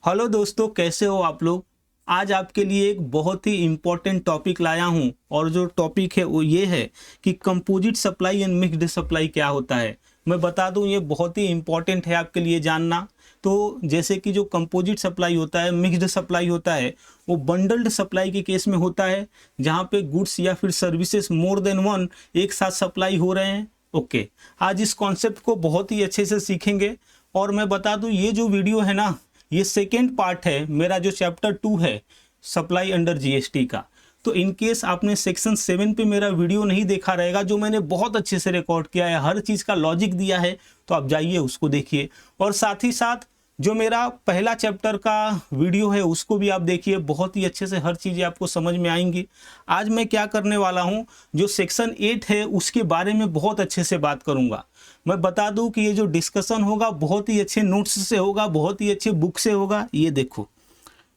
Hello दोस्तों, कैसे हो आप लोग। आज आपके लिए एक बहुत ही इम्पोर्टेंट टॉपिक लाया हूं और जो टॉपिक है वो ये है कि composite supply and mixed supply क्या होता है। मैं बता दूं ये बहुत ही इम्पोर्टेंट है आपके लिए जानना। तो जैसे कि जो कंपोजिट सप्लाई होता है, मिक्स्ड सप्लाई होता है, वो बंडल्ड सप्लाई के केस में होता है जहां पे गुड्स या फिर सर्विसेज मोर देन वन एक साथ सप्लाई हो रहे हैं। ओके, आज इस कॉन्सेप्ट को बहुत ही अच्छे से सीखेंगे। और मैं बता दूं ये जो वीडियो है ना, ये सेकेंड पार्ट है मेरा जो चैप्टर 2 है सप्लाई अंडर जीएसटी का। तो इन केस आपने सेक्शन 7 पे मेरा वीडियो नहीं देखा रहेगा, जो मैंने बहुत अच्छे से रिकॉर्ड किया है, हर चीज़ का लॉजिक दिया है, तो आप जाइए उसको देखिए। और साथ ही साथ जो मेरा पहला चैप्टर का वीडियो है उसको भी आप देखिए, बहुत ही अच्छे से हर चीज़ें आपको समझ में आएंगी। आज मैं क्या करने वाला हूँ, जो सेक्शन 8 है उसके बारे में बहुत अच्छे से बात करूँगा। मैं बता दूं कि ये जो डिस्कशन होगा बहुत ही अच्छे नोट्स से होगा, बहुत ही अच्छे बुक से होगा। ये देखो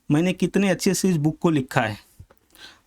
मैंने कितने अच्छे से इस बुक को लिखा है,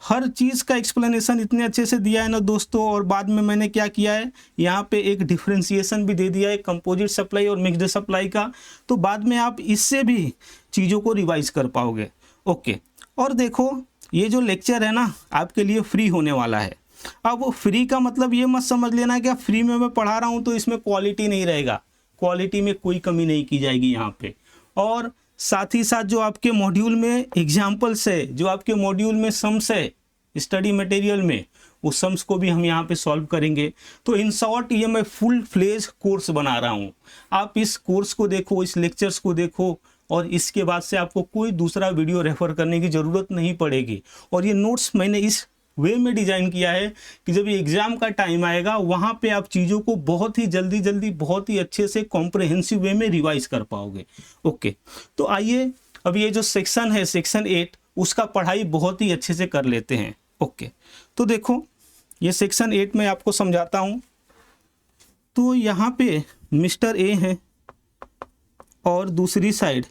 हर चीज़ का एक्सप्लेनेशन इतने अच्छे से दिया है ना दोस्तों। और बाद में मैंने क्या किया है, यहाँ पे एक डिफ्रेंशिएशन भी दे दिया है कंपोजिट सप्लाई और मिक्स्ड सप्लाई का, तो बाद में आप इससे भी चीज़ों को रिवाइज कर पाओगे। ओके, और देखो ये जो लेक्चर है ना आपके लिए फ्री होने वाला है। अब वो फ्री का मतलब ये मत समझ लेना कि फ्री में मैं पढ़ा रहा हूँ तो इसमें क्वालिटी नहीं रहेगा। क्वालिटी में कोई कमी नहीं की जाएगी यहाँ पे। और साथ ही साथ जो आपके मॉड्यूल में एग्जाम्पल्स है, जो आपके मॉड्यूल में सम्स है स्टडी मटेरियल में, उस सम्स को भी हम यहाँ पे सॉल्व करेंगे। तो इन शॉर्ट ये मैं फुल फ्लेज कोर्स बना रहा हूँ। आप इस कोर्स को देखो, इस लेक्चर्स को देखो, और इसके बाद से आपको कोई दूसरा वीडियो रेफर करने की ज़रूरत नहीं पड़ेगी। और ये नोट्स मैंने इस वे में डिज़ाइन किया है कि जब ये एग्ज़ाम का टाइम आएगा वहाँ पे आप चीज़ों को बहुत ही जल्दी बहुत ही अच्छे से कॉम्प्रहेंसिव वे में रिवाइज कर पाओगे। ओके, तो आइए अब ये जो सेक्शन है सेक्शन 8 उसका पढ़ाई बहुत ही अच्छे से कर लेते हैं। ओके, तो देखो ये सेक्शन 8 में आपको समझाता हूँ। तो यहाँ पे मिस्टर ए है और दूसरी साइड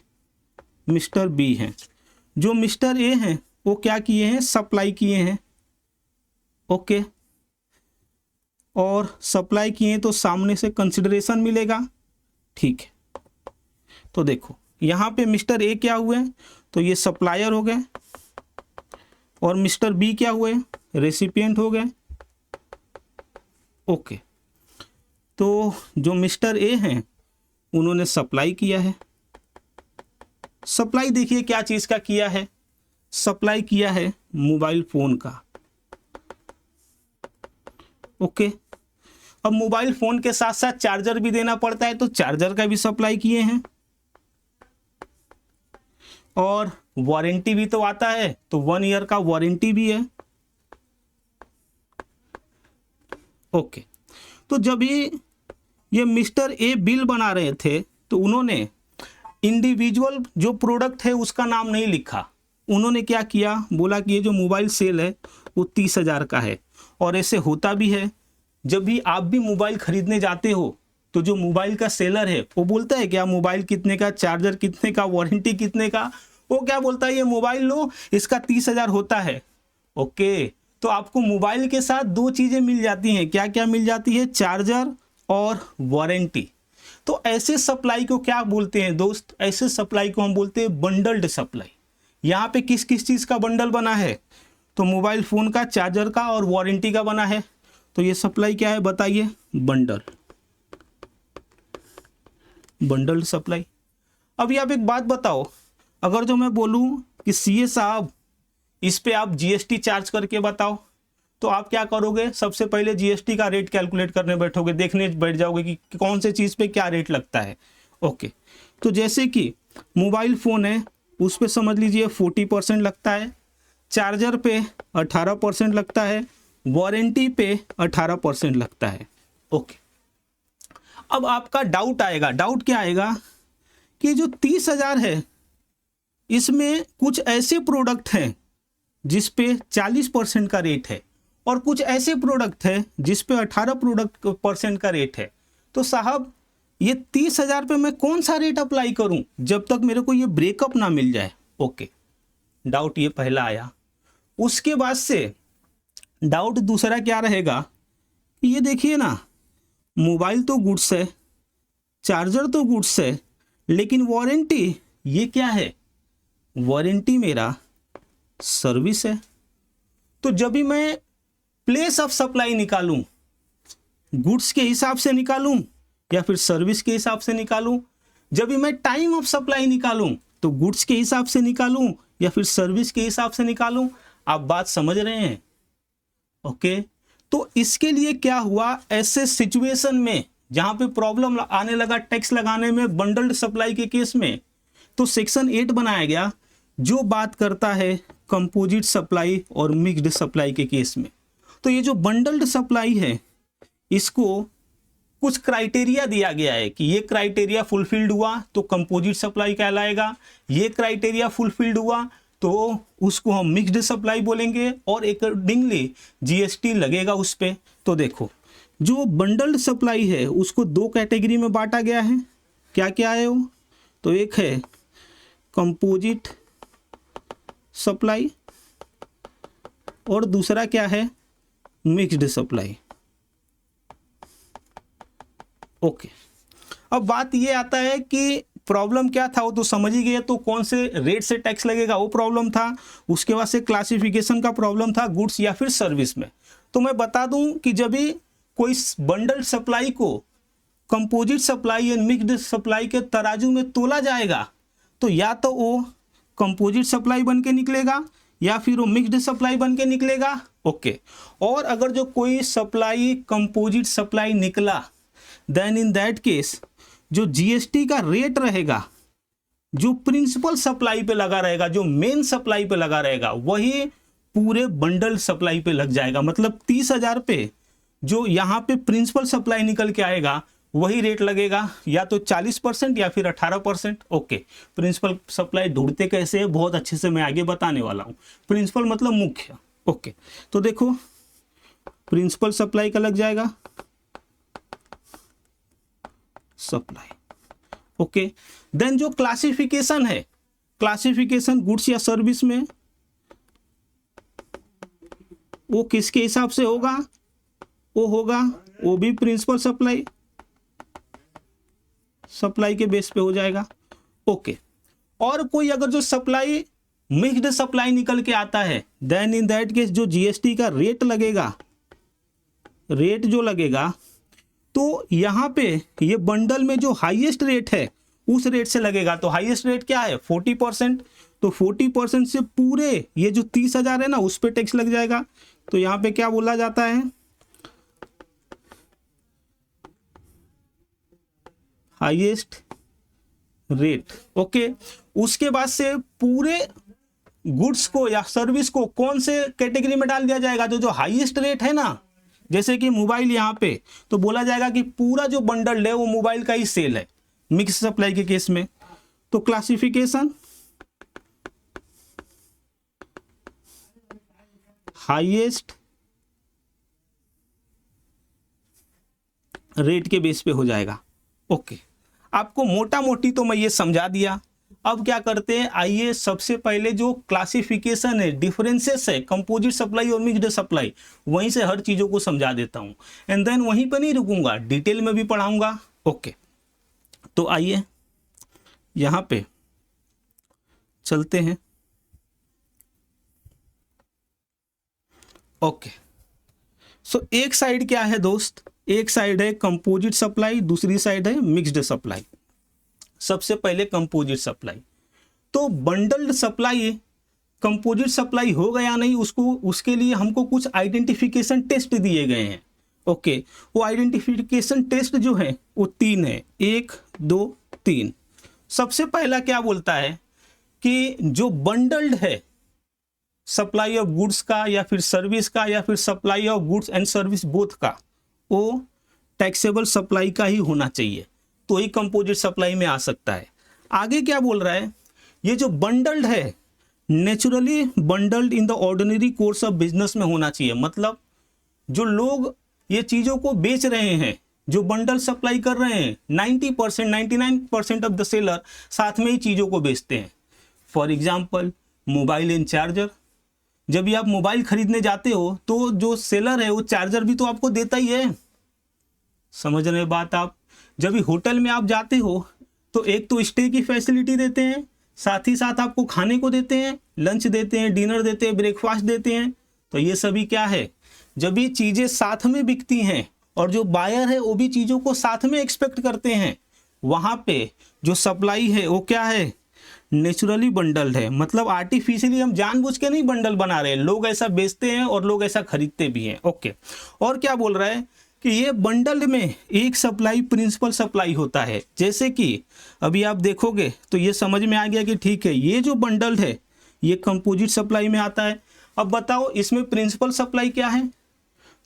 मिस्टर बी है। जो मिस्टर ए हैं वो क्या किए हैं, सप्लाई किए हैं। ओके, और सप्लाई किए तो सामने से कंसिडरेशन मिलेगा। ठीक है, तो देखो यहाँ पे मिस्टर ए क्या हुए, तो ये सप्लायर हो गए, और मिस्टर बी क्या हुए, रेसिपिएंट हो गए। ओके, तो जो मिस्टर ए हैं उन्होंने सप्लाई किया है। सप्लाई देखिए क्या चीज़ का किया है, सप्लाई किया है मोबाइल फ़ोन का। ओके, अब मोबाइल फ़ोन के साथ साथ चार्जर भी देना पड़ता है, तो चार्जर का भी सप्लाई किए हैं। और वारंटी भी तो आता है, तो 1 ईयर का वारंटी भी है। ओके, तो जब ये मिस्टर ए बिल बना रहे थे तो उन्होंने इंडिविजुअल जो प्रोडक्ट है उसका नाम नहीं लिखा। उन्होंने क्या किया, बोला कि ये जो मोबाइल सेल है वो 30,000 का है। और ऐसे होता भी है, जब भी आप भी मोबाइल खरीदने जाते हो तो जो मोबाइल का सेलर है वो बोलता है क्या मोबाइल कितने का, चार्जर कितने का, वारंटी कितने का, वो क्या बोलता है ये मोबाइल लो इसका 30,000 होता है। ओके, तो आपको मोबाइल के साथ दो चीज़ें मिल जाती हैं, क्या क्या मिल जाती है, चार्जर और वारंटी। तो ऐसे सप्लाई को क्या बोलते हैं दोस्त, ऐसे सप्लाई को हम बोलते हैं बंडल्ड सप्लाई। यहाँ पे किस किस चीज़ का बंडल बना है, तो मोबाइल फ़ोन का, चार्जर का और वारंटी का बना है। तो ये सप्लाई क्या है बताइए, बंडल, बंडल्ड सप्लाई। अभी आप एक बात बताओ, अगर जो मैं बोलूँ कि सीए साहब इस पे आप जीएसटी चार्ज करके बताओ, तो आप क्या करोगे, सबसे पहले जीएसटी का रेट कैलकुलेट करने बैठोगे, देखने बैठ जाओगे कि कौन से चीज़ पे क्या रेट लगता है। ओके, तो जैसे कि मोबाइल फ़ोन है उस पे समझ लीजिए 40% लगता है, चार्जर पे 18% लगता है, वारंटी पे 18% लगता है। ओके, अब आपका डाउट आएगा, डाउट क्या आएगा कि जो 30,000 है इसमें कुछ ऐसे प्रोडक्ट हैं जिस पे 40% का रेट है, और कुछ ऐसे प्रोडक्ट है जिस पे 18% का रेट है। तो साहब ये 30,000 पे मैं कौन सा रेट अप्लाई करूं जब तक मेरे को ये ब्रेकअप ना मिल जाए। ओके, डाउट ये पहला आया। उसके बाद से डाउट दूसरा क्या रहेगा, ये देखिए ना, मोबाइल तो गुड्स है, चार्जर तो गुड्स है, लेकिन वारंटी ये क्या है, वारंटी मेरा सर्विस है। तो जब भी मैं प्लेस ऑफ सप्लाई निकालूं, गुड्स के हिसाब से निकालूं या फिर सर्विस के हिसाब से निकालूं, जब भी मैं टाइम ऑफ सप्लाई निकालूं तो गुड्स के हिसाब से निकालूं या फिर सर्विस के हिसाब से निकालूं। आप बात समझ रहे हैं? ओके, तो इसके लिए क्या हुआ, ऐसे सिचुएशन में जहां पे प्रॉब्लम आने लगा टैक्स लगाने में बंडल्ड सप्लाई के केस में, तो सेक्शन 8 बनाया गया जो बात करता है कंपोजिट सप्लाई और मिक्स्ड सप्लाई के केस में। तो ये जो बंडल्ड सप्लाई है इसको कुछ क्राइटेरिया दिया गया है कि ये क्राइटेरिया फुलफिल्ड हुआ तो कंपोजिट सप्लाई कहलाएगा, ये क्राइटेरिया फुलफिल्ड हुआ तो उसको हम मिक्स्ड सप्लाई बोलेंगे और अकॉर्डिंगली जीएसटी लगेगा उस पे। तो देखो, जो बंडल्ड सप्लाई है उसको दो कैटेगरी में बांटा गया है। क्या क्या है वो? तो एक है कंपोजिट सप्लाई और दूसरा क्या है, मिक्स्ड सप्लाई। ओके, अब बात ये आता है कि प्रॉब्लम क्या था वो तो समझ ही गए, तो कौन से रेट से टैक्स लगेगा वो प्रॉब्लम था। उसके बाद से क्लासिफिकेशन का प्रॉब्लम था गुड्स या फिर सर्विस में। तो मैं बता दूं कि जब भी कोई बंडल सप्लाई को composite supply and mixed supply के तराजू में तोला जाएगा तो या तो वो कंपोजिट सप्लाई बन के निकलेगा या फिर वो मिक्स्ड सप्लाई बन के निकलेगा। ओके, और अगर जो कोई सप्लाई कंपोजिट सप्लाई निकला देन इन दैट केस जो जीएसटी का रेट रहेगा जो प्रिंसिपल सप्लाई पे लगा रहेगा, जो मेन सप्लाई पे लगा रहेगा, वही पूरे बंडल सप्लाई पे लग जाएगा। मतलब 30,000 पे जो यहाँ पे प्रिंसिपल सप्लाई निकल के आएगा वही रेट लगेगा, या तो 40% या फिर 18%। ओके, प्रिंसिपल सप्लाई ढूंढते कैसे है बहुत अच्छे से मैं आगे बताने वाला हूँ। प्रिंसिपल मतलब मुख्य। ओके, तो देखो प्रिंसिपल सप्लाई का लग जाएगा सप्लाई। ओके, देन जो क्लासिफिकेशन है, क्लासिफिकेशन गुड्स या सर्विस में वो किसके हिसाब से होगा, वो होगा वो भी प्रिंसिपल सप्लाई, सप्लाई के बेस पे हो जाएगा। ओके, और कोई अगर जो सप्लाई मिक्स्ड सप्लाई निकल के आता है देन इन दैट केस जो जीएसटी का रेट लगेगा, रेट जो लगेगा तो यहाँ पे ये बंडल में जो हाईएस्ट रेट है उस रेट से लगेगा। तो हाईएस्ट रेट क्या है 40%, तो 40% से पूरे ये जो 30,000 है ना उस पे टैक्स लग जाएगा। तो यहाँ पे क्या बोला जाता है, हाईएस्ट रेट। ओके, उसके बाद से पूरे गुड्स को या सर्विस को कौन से कैटेगरी में डाल दिया जाएगा, जो हाईएस्ट रेट है ना, जैसे कि मोबाइल यहाँ पे, तो बोला जाएगा कि पूरा जो बंडल है वो मोबाइल का ही सेल है मिक्स सप्लाई के केस में। तो क्लासिफिकेशन हाईएस्ट रेट के बेस पे हो जाएगा। ओके, आपको मोटा मोटी तो मैं ये समझा दिया। अब क्या करते हैं, आइए सबसे पहले जो क्लासिफिकेशन है, डिफरेंसेस है कंपोजिट सप्लाई और मिक्स्ड सप्लाई, वहीं से हर चीज़ों को समझा देता हूँ। एंड देन वहीं पर नहीं रुकूंगा, डिटेल में भी पढ़ाऊंगा। ओके, तो आइए यहाँ पे चलते हैं। ओके, सो एक साइड क्या है दोस्त, एक साइड है कंपोजिट सप्लाई, दूसरी साइड है मिक्स्ड सप्लाई। सबसे पहले कंपोजिट सप्लाई, तो बंडल्ड सप्लाई कंपोजिट सप्लाई हो गया नहीं, उसके लिए हमको कुछ आइडेंटिफिकेशन टेस्ट दिए गए हैं। ओके, वो आइडेंटिफिकेशन टेस्ट जो है वो 3 है, 1 2 3। सबसे पहला क्या बोलता है कि जो बंडल्ड है सप्लाई ऑफ गुड्स का या फिर सर्विस का या फिर supply of goods and service both का, वो टैक्सेबल सप्लाई का ही होना चाहिए, तो ही कंपोजिट सप्लाई में आ सकता है। आगे क्या बोल रहा है, ये जो बंडल्ड है naturally bundled in the ordinary course of business में होना चाहिए। मतलब जो लोग ये चीज़ों को बेच रहे हैं, जो बंडल सप्लाई कर रहे हैं, 90% 99% ऑफ द सेलर साथ में ही चीज़ों को बेचते हैं। For example mobile and charger, जब भी आप मोबाइल खरीदने जाते हो तो जो सेलर है वो चार्जर भी तो आपको देता ही है। समझ रहे बात आप? जब भी होटल में आप जाते हो तो एक तो स्टे की फैसिलिटी देते हैं, साथ ही साथ आपको खाने को देते हैं, लंच देते हैं, डिनर देते हैं, ब्रेकफास्ट देते हैं। तो ये सभी क्या है, जब ये चीज़ें साथ में बिकती हैं और जो बायर है वो भी चीज़ों को साथ में एक्सपेक्ट करते हैं, वहाँ पे जो सप्लाई है वो क्या है, नेचुरली बंडल्ड है। मतलब आर्टिफिशियली हम जानबूझ के नहीं बंडल बना रहे हैं, लोग ऐसा बेचते हैं और लोग ऐसा खरीदते भी हैं। ओके, और क्या बोल रहा है कि ये बंडल में एक सप्लाई प्रिंसिपल सप्लाई होता है। जैसे कि अभी आप देखोगे तो ये समझ में आ गया कि ठीक है, ये जो बंडल है ये कंपोजिट सप्लाई में आता है। अब बताओ इसमें प्रिंसिपल सप्लाई क्या है,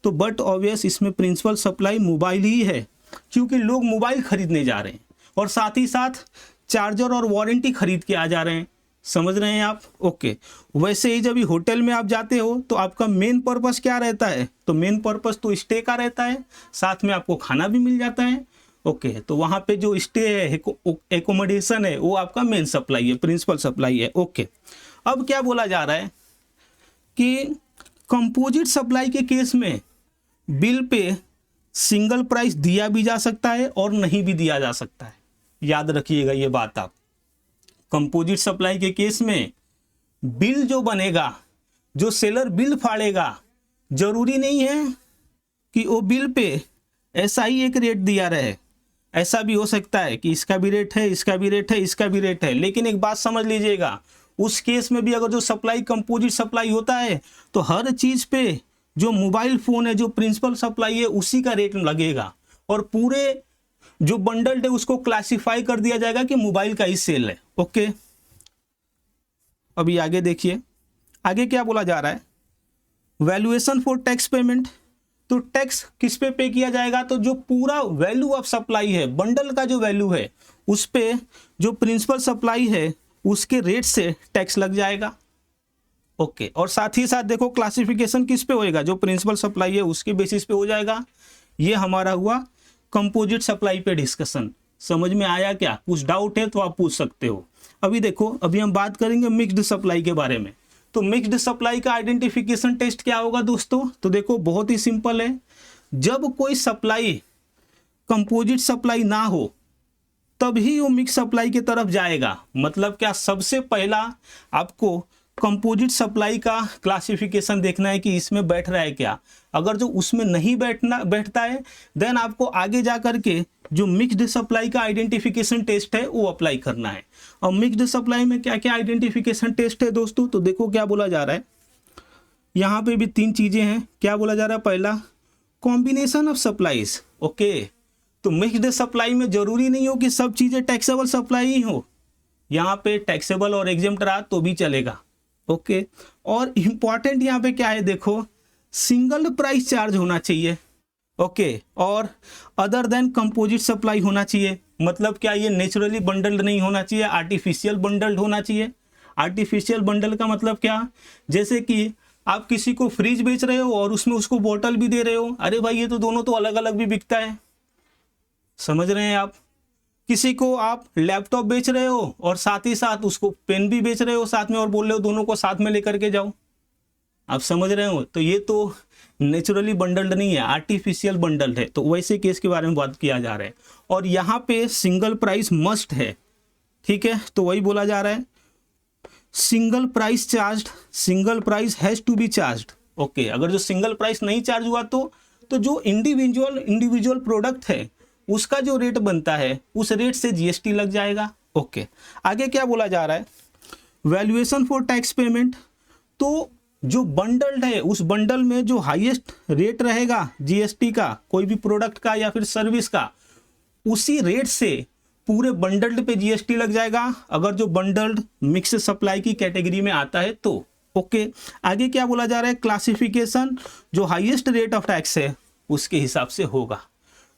तो बट ऑब्वियस इसमें प्रिंसिपल सप्लाई मोबाइल ही है, क्योंकि लोग मोबाइल खरीदने जा रहे हैं और साथ ही साथ चार्जर और वारंटी खरीद के आ जा रहे हैं। समझ रहे हैं आप? ओके, वैसे ही जब भी होटल में आप जाते हो तो आपका मेन पर्पस क्या रहता है, तो मेन पर्पस तो स्टे का रहता है, साथ में आपको खाना भी मिल जाता है। ओके, तो वहाँ पे जो स्टे है, एकोमोडेशन है, वो आपका मेन सप्लाई है, प्रिंसिपल सप्लाई है। ओके, अब क्या बोला जा रहा है कि कंपोजिट सप्लाई के केस में बिल पे सिंगल प्राइस दिया भी जा सकता है और नहीं भी दिया जा सकता है। याद रखिएगा ये बात आप। कंपोजिट सप्लाई के केस में बिल जो बनेगा, जो सेलर बिल फाड़ेगा, जरूरी नहीं है कि वो बिल पे ऐसा ही एक रेट दिया रहे। ऐसा भी हो सकता है कि इसका भी रेट है, इसका भी रेट है, इसका भी रेट है। लेकिन एक बात समझ लीजिएगा, उस केस में भी अगर जो सप्लाई कंपोजिट सप्लाई होता है तो हर चीज़ पे जो मोबाइल फ़ोन है, जो प्रिंसिपल सप्लाई है, उसी का रेट लगेगा और पूरे जो बंडल्ड है उसको क्लासिफाई कर दिया जाएगा कि मोबाइल का ही सेल है। ओके, अभी आगे देखिए, आगे क्या बोला जा रहा है, वैल्यूएशन फॉर टैक्स पेमेंट। तो टैक्स किस पे किया जाएगा, तो जो पूरा वैल्यू ऑफ सप्लाई है, बंडल का जो वैल्यू है, उस पे जो प्रिंसिपल सप्लाई है उसके रेट से टैक्स लग जाएगा। ओके, और साथ ही साथ देखो क्लासिफिकेशन किस पे होएगा, जो प्रिंसिपल सप्लाई है उसके बेसिस पे हो जाएगा। ये हमारा हुआ कंपोजिट सप्लाई पे डिस्कशन। समझ में आया क्या? कुछ डाउट है तो आप पूछ सकते हो। अभी देखो, अभी हम बात करेंगे मिक्स्ड सप्लाई के बारे में। तो मिक्स्ड सप्लाई का आइडेंटिफिकेशन टेस्ट क्या होगा दोस्तों, तो देखो बहुत ही सिंपल है। जब कोई सप्लाई कंपोजिट सप्लाई ना हो तभी वो मिक्स सप्लाई की तरफ जाएगा। मतलब क्या, सबसे पहला आपको कंपोजिट सप्लाई का क्लासिफिकेशन देखना है कि इसमें बैठ रहा है क्या। अगर जो उसमें नहीं बैठता है देन आपको आगे जा करके जो मिक्स्ड सप्लाई का आइडेंटिफिकेशन टेस्ट है वो अप्लाई करना है। और मिक्स्ड सप्लाई में क्या क्या आइडेंटिफिकेशन टेस्ट है दोस्तों, तो देखो क्या बोला जा रहा है, यहाँ पे भी 3 चीज़ें हैं। क्या बोला जा रहा है, पहला कॉम्बिनेशन ऑफ सप्लाईज। ओके, तो मिक्स्ड सप्लाई में जरूरी नहीं हो कि सब चीज़ें टैक्सेबल सप्लाई ही हो, यहाँ पे टैक्सेबल और एग्जेम्प्ट रहा तो भी चलेगा। ओके, और इम्पॉर्टेंट यहाँ पे क्या है, देखो सिंगल प्राइस चार्ज होना चाहिए। ओके, और अदर देन कंपोजिट सप्लाई होना चाहिए। मतलब क्या, ये नेचुरली बंडल्ड नहीं होना चाहिए, आर्टिफिशियल बंडल्ड होना चाहिए। आर्टिफिशियल बंडल का मतलब क्या, जैसे कि आप किसी को फ्रिज बेच रहे हो और उसमें उसको बोतल भी दे रहे हो, अरे भाई ये तो दोनों तो अलग अलग भी बिकता है। समझ रहे हैं आप? किसी को आप लैपटॉप बेच रहे हो और साथ ही साथ उसको पेन भी बेच रहे हो साथ में और बोल रहे हो दोनों को साथ में लेकर के जाओ। आप समझ रहे हो? तो ये तो नेचुरली बंडल्ड नहीं है, आर्टिफिशियल बंडल्ड है। तो वैसे केस के बारे में बात किया जा रहा है और यहाँ पे सिंगल प्राइस मस्ट है। ठीक है, तो वही बोला जा रहा है, single price charge, single price has to be charged. Okay, अगर जो सिंगल प्राइस नहीं चार्ज हुआ तो जो इंडिविजुअल प्रोडक्ट है उसका जो रेट बनता है उस रेट से जीएसटी लग जाएगा। ओके, आगे क्या बोला जा रहा है, वैल्यूएशन फॉर टैक्स पेमेंट। तो जो बंडल्ड है उस बंडल में जो हाईएस्ट रेट रहेगा जीएसटी का, कोई भी प्रोडक्ट का या फिर सर्विस का, उसी रेट से पूरे बंडल्ड पे जीएसटी लग जाएगा, अगर जो बंडल्ड मिक्स सप्लाई की कैटेगरी में आता है तो। ओके, आगे क्या बोला जा रहा है, क्लासिफिकेशन जो हाईएस्ट रेट ऑफ टैक्स है उसके हिसाब से होगा।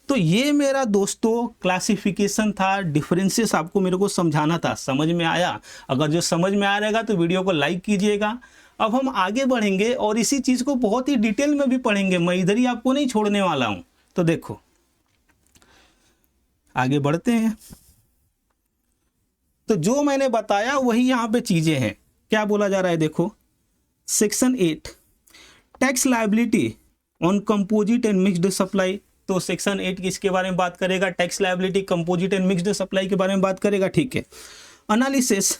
तो ये मेरा दोस्तों क्लासिफिकेशन था, डिफरेंसेस आपको मेरे को समझाना था। समझ में आया? अगर जो समझ में आ रहेगा तो वीडियो को लाइक कीजिएगा। अब हम आगे बढ़ेंगे और इसी चीज़ को बहुत ही डिटेल में भी पढ़ेंगे, मैं इधर ही आपको नहीं छोड़ने वाला हूँ। तो देखो आगे बढ़ते हैं। तो जो मैंने बताया वही यहाँ पे चीज़ें हैं। क्या बोला जा रहा है, देखो section 8 tax liability on composite and mixed supply. तो सेक्शन 8 किसके बारे में बात करेगा, tax liability composite and mixed supply के बारे में बात करेगा। ठीक है, एनालिसिस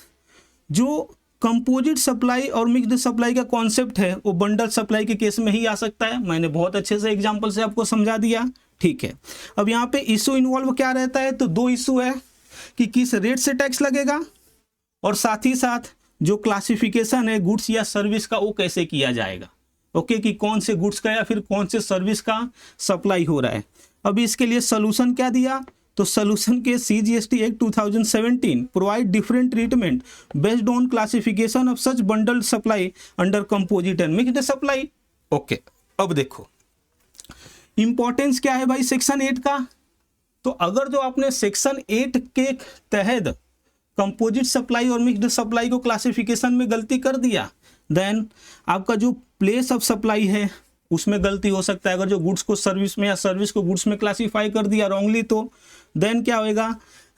जो कंपोजिट सप्लाई और मिक्स्ड सप्लाई का कॉन्सेप्ट है वो बंडल सप्लाई के केस में ही आ सकता है। मैंने बहुत अच्छे से एग्जांपल से आपको समझा दिया, ठीक है। अब यहाँ पे इशू इन्वॉल्व क्या रहता है, तो दो इशू है कि किस रेट से टैक्स लगेगा और साथ ही साथ जो क्लासिफिकेशन है गुड्स या सर्विस का वो कैसे किया जाएगा, ओके, कि कौन से गुड्स का या फिर कौन से सर्विस का सप्लाई हो रहा है। अभी इसके लिए सोल्यूशन क्या दिया, तो सोल्यूशन के CGST act 2017 provide different treatment based on classification of such bundle supply under composite and mixed supply, okay. अब देखो इंपॉर्टेंस क्या है भाई सेक्शन 8 का, तो अगर जो आपने सेक्शन 8 के तहत कंपोजिट सप्लाई और मिक्स्ड सप्लाई को क्लासिफिकेशन में गलती कर दिया, देन आपका जो प्लेस ऑफ सप्लाई है उसमें गलती हो सकता है। अगर जो गुड्स को सर्विस में या सर्विस को गुड्स में क्लासिफाई कर दिया रॉन्गली, तो देन क्या होएगा,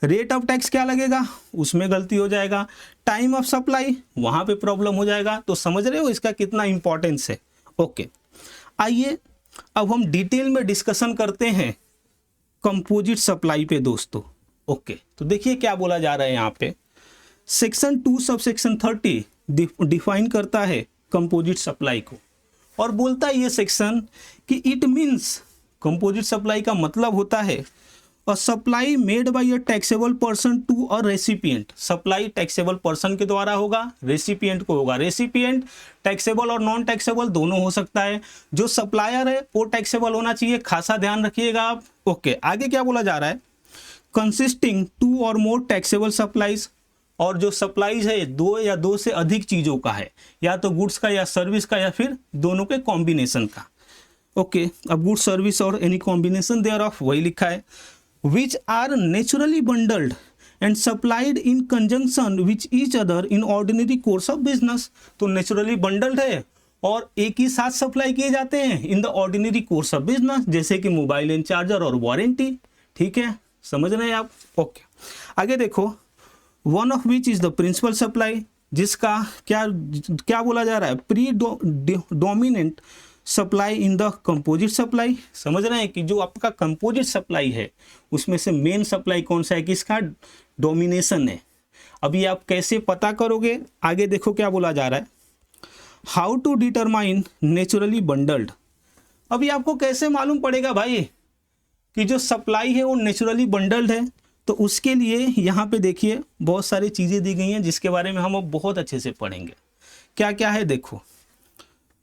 रेट ऑफ टैक्स क्या लगेगा, उसमें गलती हो जाएगा। टाइम ऑफ सप्लाई, वहां पे प्रॉब्लम हो जाएगा। तो समझ रहे हो इसका कितना इंपॉर्टेंस है, ओके। आइए अब हम डिटेल में डिस्कशन करते हैं कंपोजिट सप्लाई पे दोस्तों, ओके। तो देखिए क्या बोला जा रहा है यहाँ पे, सेक्शन 2 सब सेक्शन 30 डिफाइन करता है कंपोजिट सप्लाई को और बोलता है ये सेक्शन कि इट मीन्स, कंपोजिट सप्लाई का मतलब होता है a supply made by a taxable person to a recipient. Supply taxable person के द्वारा होगा, रेसिपिएंट को होगा। रेसिपिएंट टैक्सेबल और नॉन टैक्सेबल दोनों हो सकता है। जो सप्लायर है वो टैक्सेबल होना चाहिए, खासा ध्यान रखिएगा आप, ओके। आगे क्या बोला जा रहा है, कंसिस्टिंग 2 और मोर टैक्सेबल सप्लाईज, और जो सप्लाईज है 2 या 2 से अधिक चीजों का है, या तो गुड्स का या सर्विस का या फिर दोनों के कॉम्बिनेशन का, ओके। अब गुड्स सर्विस और एनी कॉम्बिनेशन देयर ऑफ वही लिखा है, which are naturally bundled and supplied in conjunction with each other in ordinary course of business। तो naturally bundled है और एक ही साथ सप्लाई किए जाते हैं in the ordinary course of business, जैसे कि मोबाइल एंड चार्जर और वारंटी, ठीक है, समझ रहे हैं आप, ओके। आगे देखो, one of which is the principal supply, जिसका क्या बोला जा रहा है, predominant supply in the composite supply. समझ रहे हैं कि जो आपका कंपोजिट सप्लाई है उसमें से मेन सप्लाई कौन सा है, किसका डोमिनेशन है। अभी आप कैसे पता करोगे, आगे देखो क्या बोला जा रहा है, how to determine naturally bundled. अभी आपको कैसे मालूम पड़ेगा भाई कि जो सप्लाई है वो नेचुरली बंडल्ड है, तो उसके लिए यहाँ पे देखिए बहुत सारी चीज़ें दी गई हैं जिसके बारे में हम अब बहुत अच्छे से पढ़ेंगे। क्या क्या है देखो,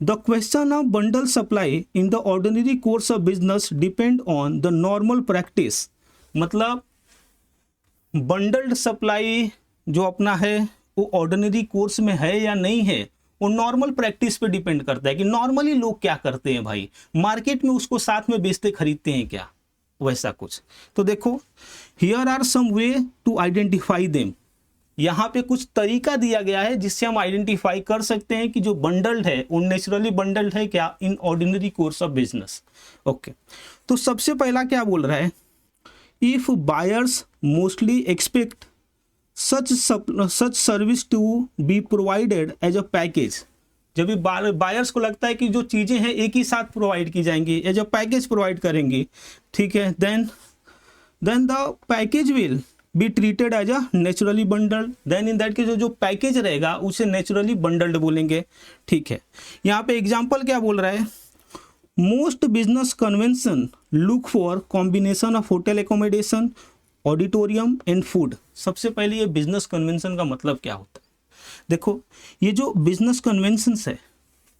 The question of bundle supply in the ordinary course of business depend on the normal practice। मतलब बंडल्ड सप्लाई जो अपना है वो ऑर्डिनरी कोर्स में है या नहीं है, वो नॉर्मल प्रैक्टिस पे डिपेंड करता है कि नॉर्मली लोग क्या करते हैं भाई, मार्केट में उसको साथ में बेचते खरीदते हैं क्या, वैसा कुछ। तो देखो, here are some way to identify them. यहाँ पे कुछ तरीका दिया गया है जिससे हम आइडेंटिफाई कर सकते हैं कि जो बंडल्ड है वो नेचुरली बंडल्ड है क्या in ordinary course of business, okay. तो सबसे पहला क्या बोल रहा है, if buyers mostly expect such service to be provided as a package. जब भी बायर्स को लगता है कि जो चीज़ें हैं एक ही साथ प्रोवाइड की जाएंगी, एज अ पैकेज प्रोवाइड करेंगी, ठीक है, then the package will be treated as a naturally bundled. Then in that के जो पैकेज रहेगा उसे नेचुरली बंडल्ड बोलेंगे, ठीक है। यहाँ पे एग्जांपल क्या बोल रहा है, most business convention look for combination of hotel accommodation, auditorium and food. सबसे पहले ये बिजनेस कन्वेंशन का मतलब क्या होता है, देखो ये जो बिजनेस कन्वेंशंस है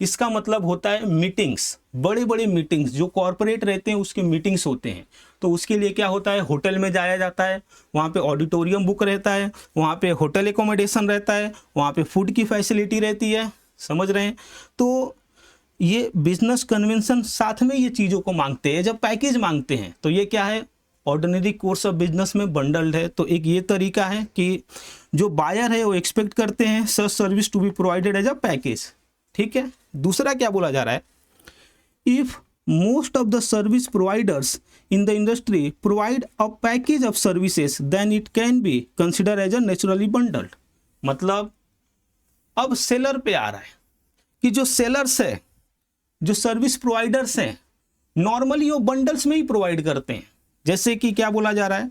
इसका मतलब होता है मीटिंग्स, बड़े बड़े मीटिंग्स जो कॉरपोरेट रहते हैं उसके मीटिंग्स होते हैं। तो उसके लिए क्या होता है, होटल में जाया जाता है, वहाँ पे ऑडिटोरियम बुक रहता है, वहाँ पे होटल एकोमोडेशन रहता है, वहाँ पे फूड की फैसिलिटी रहती है, समझ रहे हैं। तो ये बिजनेस कन्वेंशन साथ में ये चीज़ों को मांगते हैं, जब पैकेज मांगते हैं तो ये क्या है, ऑर्डिनरी कोर्स ऑफ बिजनेस में बंडल्ड है। तो एक ये तरीका है कि जो बायर है वो एक्सपेक्ट करते हैं such service to be provided as a package, ठीक है। दूसरा क्या बोला जा रहा है, if most of the service providers in the industry provide a package of services then it can be consider as a naturally bundled. मतलब अब सेलर पे आ रहा है कि जो सेलर्स है, जो सर्विस प्रोवाइडर्स हैं, नॉर्मली वो बंडल्स में ही प्रोवाइड करते हैं। जैसे कि क्या बोला जा रहा है,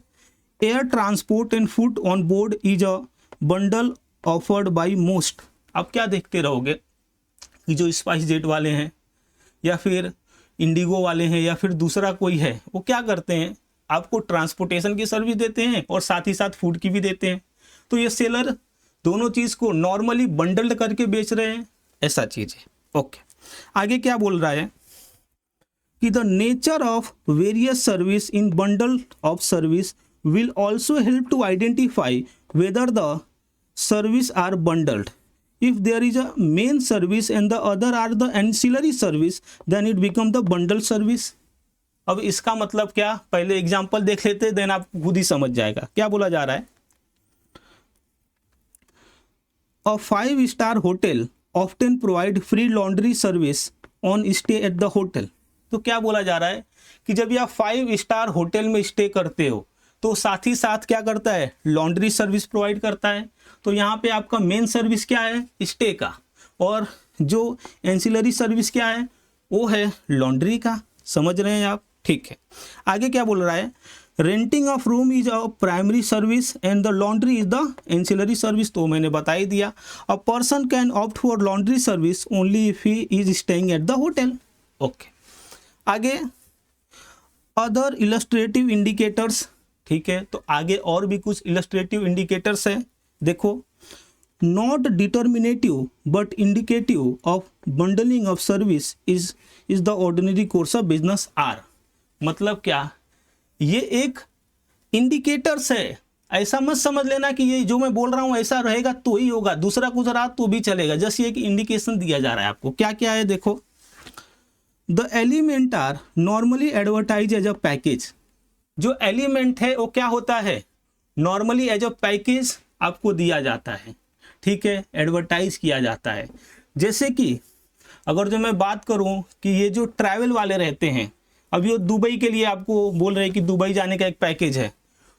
air transport and food on board is a bundle offered by most. आप क्या देखते रहोगे कि जो स्पाइस जेट वाले हैं या फिर इंडिगो वाले हैं या फिर दूसरा कोई है, वो क्या करते हैं, आपको ट्रांसपोर्टेशन की सर्विस देते हैं और साथ ही साथ फूड की भी देते हैं। तो ये सेलर दोनों चीज़ को नॉर्मली बंडल्ड करके बेच रहे हैं, ऐसा चीज़ है। ओके, आगे क्या बोल रहा है कि the nature of various service in bundle of service will also help to identify whether the service are bundled. If there is a main service and the other are the ancillary service, then it become the bundle service. अब इसका मतलब क्या, पहले example देख लेते हैं, then आप खुद ही समझ जाएगा क्या बोला जा रहा है। A 5-star hotel often provide free laundry service on stay at the hotel. तो क्या बोला जा रहा है कि जब आप 5 स्टार होटल में स्टे करते हो तो साथ ही साथ क्या करता है, लॉन्ड्री सर्विस प्रोवाइड करता है। तो यहाँ पे आपका मेन सर्विस क्या है, स्टे का, और जो एंसिलरी सर्विस क्या है, वो है लॉन्ड्री का। समझ रहे हैं आप, ठीक है। आगे क्या बोल रहा है, renting of room is a primary service and the laundry is the ancillary service. तो मैंने बता ही दिया, a person can opt for laundry service only if he is staying at the hotel. Okay, आगे अदर इलस्ट्रेटिव इंडिकेटर्स, ठीक है। तो आगे और भी कुछ इलस्ट्रेटिव इंडिकेटर्स हैं, देखो। Not determinative but indicative of bundling of service is the ordinary course of business are. मतलब क्या, ये एक इंडिकेटर्स है, ऐसा मत समझ लेना कि ये जो मैं बोल रहा हूँ ऐसा रहेगा तो ही होगा, दूसरा कुछ रहा तो भी चलेगा। जस्ट ये कि इंडिकेशन दिया जा रहा है आपको, क्या क्या है देखो। The element are normally advertise as a package. जो एलिमेंट है वो क्या होता है, नॉर्मली एज अ पैकेज आपको दिया जाता है, ठीक है, एडवर्टाइज किया जाता है। जैसे कि अगर जो मैं बात करूं कि ये जो ट्रैवल वाले रहते हैं, अब ये दुबई के लिए आपको बोल रहे हैं कि दुबई जाने का एक पैकेज है,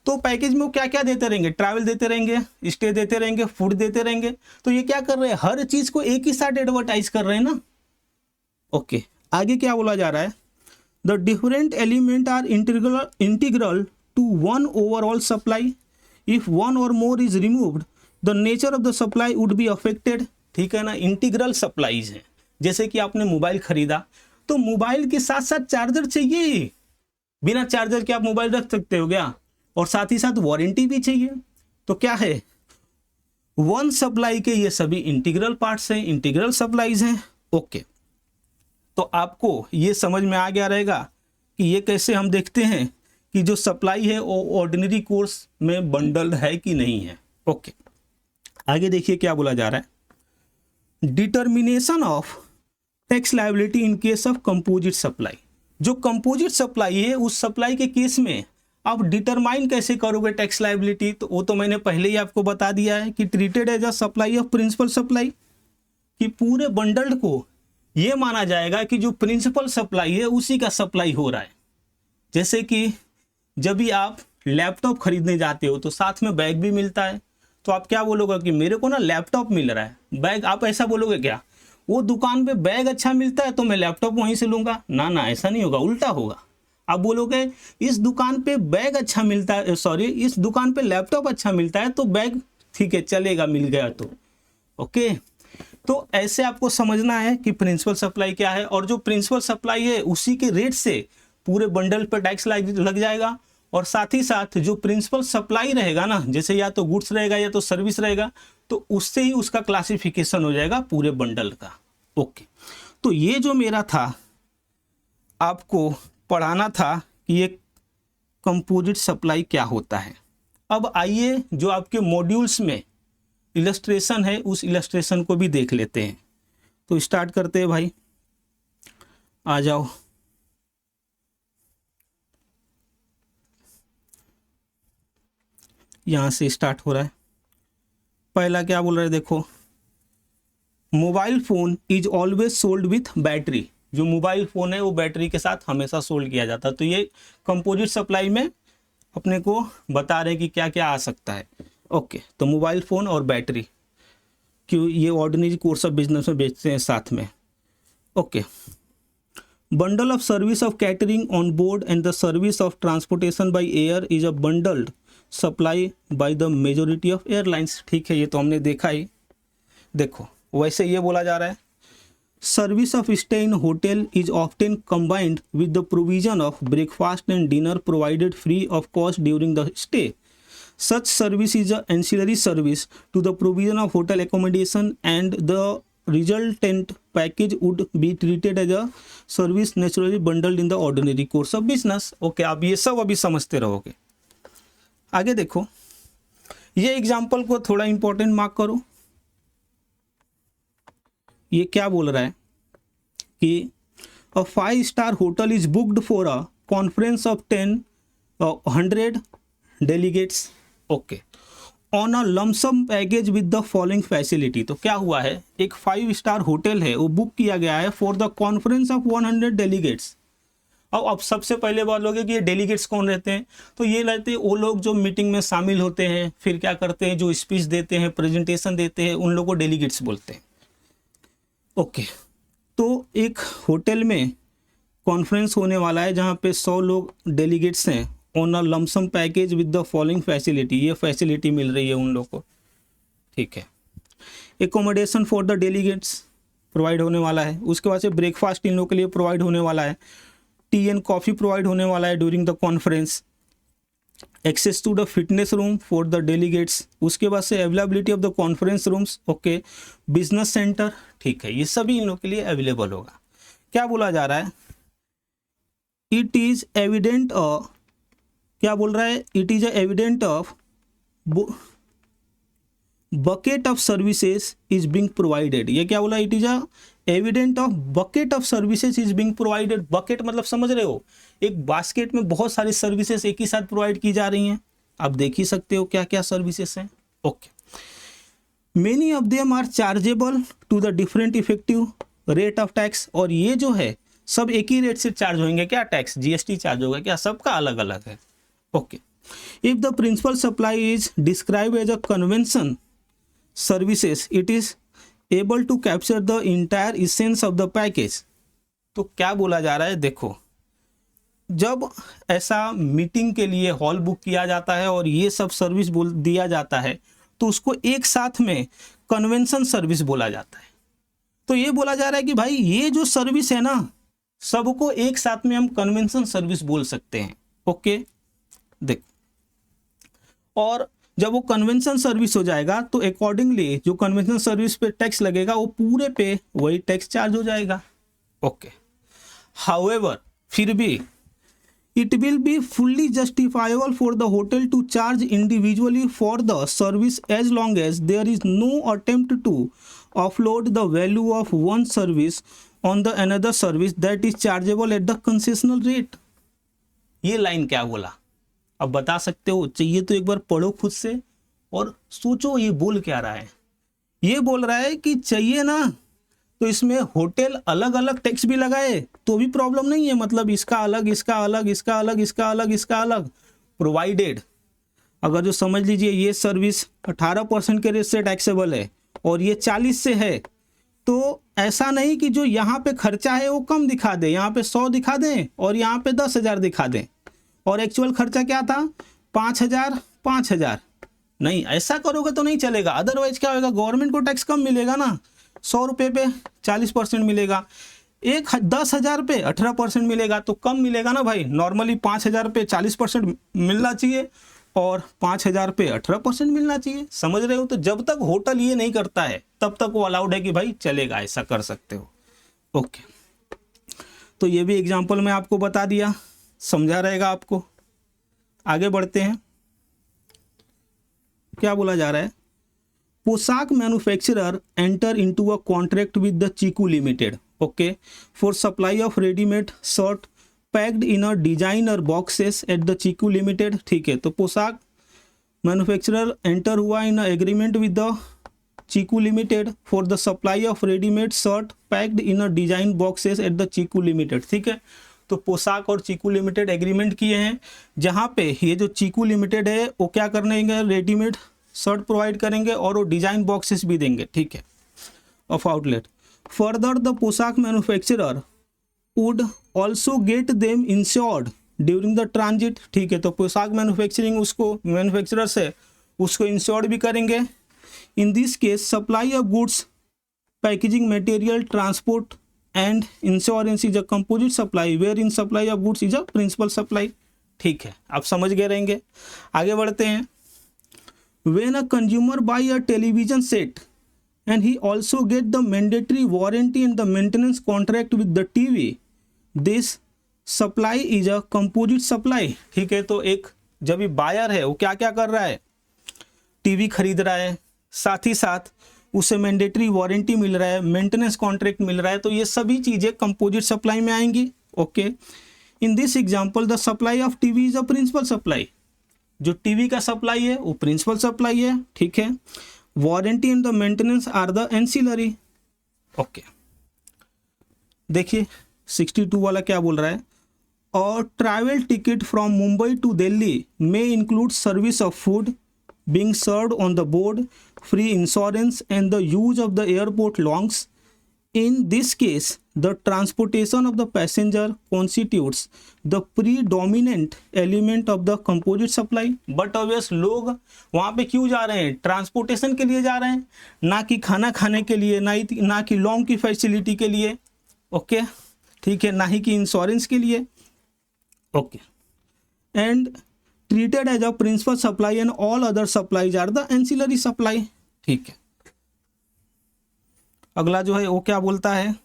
तो पैकेज में वो क्या क्या देते रहेंगे, ट्रैवल देते रहेंगे, स्टे देते रहेंगे, फूड देते रहेंगे। तो ये क्या कर रहे हैं, हर चीज़ को एक ही साथ एडवर्टाइज कर रहे हैं ना। ओके, आगे क्या बोला जा रहा है, the different element are integral to one overall supply. If one or more is removed the nature of the supply would be affected, ठीक है ना। इंटीग्रल सप्लाईज है, जैसे कि आपने मोबाइल खरीदा तो मोबाइल के साथ साथ चार्जर चाहिए, बिना चार्जर के आप मोबाइल रख सकते हो क्या, और साथ ही साथ वारंटी भी चाहिए। तो क्या है, वन सप्लाई के ये सभी इंटीग्रल पार्ट्स हैं, इंटीग्रल सप्लाईज हैं। ओके, तो आपको ये समझ में आ गया रहेगा कि ये कैसे हम देखते हैं कि जो सप्लाई है वो ऑर्डिनरी कोर्स में बंडल्ड है कि नहीं है। ओके, आगे देखिए क्या बोला जा रहा है, determination of tax liability in case of composite supply. जो कंपोजिट सप्लाई है उस सप्लाई के केस में आप डिटरमाइन कैसे करोगे टैक्स लायबिलिटी, तो वो तो मैंने पहले ही आपको बता दिया है कि treated as a supply of principal supply, कि पूरे बंडल्ड को ये माना जाएगा कि जो प्रिंसिपल सप्लाई है उसी का सप्लाई हो रहा है। जैसे कि जब भी आप लैपटॉप खरीदने जाते हो तो साथ में बैग भी मिलता है, तो आप क्या बोलोगे कि मेरे को ना लैपटॉप मिल रहा है, बैग, आप ऐसा बोलोगे क्या, वो दुकान पे बैग अच्छा मिलता है तो मैं लैपटॉप वहीं से लूँगा, ना ना, ऐसा नहीं होगा, उल्टा होगा। आप बोलोगे इस दुकान पे बैग अच्छा मिलता है, सॉरी, इस दुकान पे लैपटॉप अच्छा मिलता है तो बैग ठीक है चलेगा, मिल गया तो। ओके, तो ऐसे आपको समझना है कि प्रिंसिपल सप्लाई क्या है, और जो प्रिंसिपल सप्लाई है उसी के रेट से पूरे बंडल पर टैक्स लग जाएगा। और साथ ही साथ जो प्रिंसिपल सप्लाई रहेगा ना, जैसे या तो गुड्स रहेगा या तो सर्विस रहेगा, तो उससे ही उसका क्लासिफिकेशन हो जाएगा पूरे बंडल का। ओके, तो ये जो मेरा था आपको पढ़ाना था कि ये कंपोजिट सप्लाई क्या होता है। अब आइए जो आपके मॉड्यूल्स में इलस्ट्रेशन है उस इलस्ट्रेशन को भी देख लेते हैं। तो स्टार्ट करते हैं भाई, आ जाओ। यहाँ से स्टार्ट हो रहा है। पहला क्या बोल रहा है, देखो, mobile phone is always sold with battery. जो मोबाइल फ़ोन है वो बैटरी के साथ हमेशा सोल्ड किया जाता है। तो ये कंपोजिट सप्लाई में अपने को बता रहे हैं कि क्या क्या आ सकता है। ओके, तो मोबाइल फ़ोन और बैटरी, क्यों ये ऑर्डिनरी कोर्स ऑफ बिजनेस में बेचते हैं साथ में। Okay, bundle of service of catering on board and the service of transportation by air is a bundled supply by the majority of airlines. ठीक है, ये तो हमने देखा ही। देखो वैसे ये बोला जा रहा है service of stay in hotel is often combined with the provision of breakfast and dinner provided free of cost during the stay. Such service is an ancillary service to the provision of hotel accommodation and the resultant package would be treated as a service naturally bundled in the ordinary course of business। Okay, आप ये सब अभी समझते रहोगे। आगे देखो, ये example को थोड़ा इंपॉर्टेंट मार्क करो। ये क्या बोल रहा है कि a 5-star hotel is booked for a conference of 100 delegates। Okay, on a lump sum package with the following facility. तो क्या हुआ है, एक 5-स्टार होटल है, वो बुक किया गया है for the conference of 100 delegates. अब सबसे पहले बात लोगे कि ये डेलीगेट्स कौन रहते हैं, तो ये रहते हैं वो लोग जो मीटिंग में शामिल होते हैं, फिर क्या करते हैं, जो स्पीच देते हैं, प्रेजेंटेशन देते हैं, उन लोगों को डेलीगेट्स बोलते हैं। ओके, तो एक होटल में कॉन्फ्रेंस होने वाला है जहाँ पे 100 लोग डेलीगेट्स हैं on a lump sum package with the following facility. ये फैसिलिटी मिल रही है उन लोग को। ठीक है, accommodation for the delegates provide होने वाला है। उसके बाद से ब्रेकफास्ट इन लोग के लिए प्रोवाइड होने वाला है, टी एंड कॉफ़ी प्रोवाइड होने वाला है during the conference, access to the fitness room for the delegates. उसके बाद से availability of the conference rooms. Okay, business centre. ठीक है, ये सभी इन लोग के लिए अवेलेबल होगा। क्या बोला जा रहा है, इट इज एविडेंट क्या बोल रहा है, it is evident of bucket of services is being provided. ये क्या बोला, it is evident of bucket of services is being provided. Bucket मतलब समझ रहे हो, एक बास्केट में बहुत सारी सर्विसेज एक ही साथ प्रोवाइड की जा रही हैं। आप देख ही सकते हो क्या क्या सर्विसेज हैं। Okay, many of them are chargeable to the different effective rate of tax. और ये जो है सब एक ही रेट से चार्ज होंगे क्या, टैक्स जीएसटी चार्ज होगा क्या, सबका अलग अलग है। Okay, if the principal supply is describe as a convention services it is able to capture the entire essence of the package. तो क्या बोला जा रहा है, देखो जब ऐसा मीटिंग के लिए हॉल बुक किया जाता है और ये सब सर्विस बोल दिया जाता है तो उसको एक साथ में कन्वेंशन सर्विस बोला जाता है। तो ये बोला जा रहा है कि भाई ये जो सर्विस है ना, सबको एक साथ में हम कन्वेंशन सर्विस बोल सकते हैं। ओके, देख, और जब वो कन्वेंशन सर्विस हो जाएगा तो अकॉर्डिंगली जो कन्वेंशन सर्विस पे टैक्स लगेगा वो पूरे पे वही टैक्स चार्ज हो जाएगा। ओके, हाउएवर फिर भी it will be fully justifiable for the hotel to charge individually for the service as long as there is no attempt to offload the value of one service on the another service that is chargeable at the concessional rate. ये line क्या बोला, अब बता सकते हो, चाहिए तो एक बार पढ़ो खुद से और सोचो ये बोल क्या रहा है। ये बोल रहा है कि चाहिए ना तो इसमें होटल अलग अलग टैक्स भी लगाए तो भी प्रॉब्लम नहीं है, मतलब इसका अलग, इसका अलग, इसका अलग, इसका अलग, इसका अलग, प्रोवाइडेड अगर जो समझ लीजिए ये सर्विस 18% के रेट से टैक्सेबल है और ये 40 से है, तो ऐसा नहीं कि जो यहाँ पे खर्चा है वो कम दिखा दे, यहाँ पे 100 दिखा दें और यहाँ पे 10,000 दिखा दें और एक्चुअल खर्चा क्या था 5,000। नहीं, ऐसा करोगे तो नहीं चलेगा। अदरवाइज क्या होगा, गवर्नमेंट को टैक्स कम मिलेगा ना, 100 रुपये पे 40% मिलेगा, 10,000 पे 18% मिलेगा तो कम मिलेगा ना भाई। नॉर्मली 5,000 पे 40% मिलना चाहिए और 5,000 पे 18% मिलना चाहिए। समझ रहे हो, तो जब तक होटल ये नहीं करता है तब तक वो अलाउड है कि भाई चलेगा, ऐसा कर सकते हो। ओके, तो ये भी एग्जाम्पल मैं आपको बता दिया, समझा रहेगा आपको। आगे बढ़ते हैं, क्या बोला जा रहा है, Poshak manufacturer enter into a contract with the Chiku limited, okay, for supply of readymade shirt packed in a designer boxes at the Chiku limited. ठीक है, तो पोशाक मैन्युफैक्चरर एंटर हुआ in agreement with the Chiku limited for the supply of readymade shirt packed in a design boxes at the Chiku limited. ठीक है, तो पोशाक और चीकू limited agreement किए हैं जहाँ पे ये जो चीकू लिमिटेड है वो क्या करेंगे, रेडीमेड शर्ट प्रोवाइड करेंगे और वो डिजाइन बॉक्सेस भी देंगे। ठीक है, ऑफ आउटलेट। फर्दर द पोशाक manufacturer would also get them insured during the transit, ठीक है। तो पोशाक मैन्युफैक्चरिंग उसको मैन्युफैक्चरर्स है उसको इंश्योर भी करेंगे। In this case supply of goods, packaging material, transport and insurance is a composite supply where in supply of goods is a principal supply, ठीक है। आप समझ गए रहेंगे। आगे बढ़ते हैं। When a consumer buy a television set and he also get the mandatory warranty and the maintenance contract with the TV, this supply is a composite supply, ठीक है। तो एक जब ये बायर है वो क्या क्या कर रहा है, टीवी खरीद रहा है, साथ ही साथ उसे मैंडेटरी वारंटी मिल रहा है, मेंटेनेंस कॉन्ट्रैक्ट मिल रहा है, तो ये सभी चीज़ें कंपोजिट सप्लाई में आएंगी। Okay, in this example the supply of TV is a principal supply, जो टीवी का सप्लाई है वो प्रिंसिपल सप्लाई है, ठीक है। Warranty and the maintenance are the ancillary. Okay, देखिए 62 वाला क्या बोल रहा है, और travel ticket from Mumbai to Delhi may include service of food being served on the board, free insurance and the use of the airport lounge. In this case, the transportation of the passenger constitutes the predominant element of the composite supply. But obvious लोग वहाँ पे क्यों जा रहे हैं, transportation के लिए जा रहे हैं, ना कि खाना खाने के लिए, ना कि लॉन्ग की फैसिलिटी के लिए। ओके, ठीक है, ना ही कि इंश्योरेंस के लिए। Okay, and treated as a principal supply and all other supplies are the ancillary supply, ठीक है। अगला जो है वो क्या बोलता है,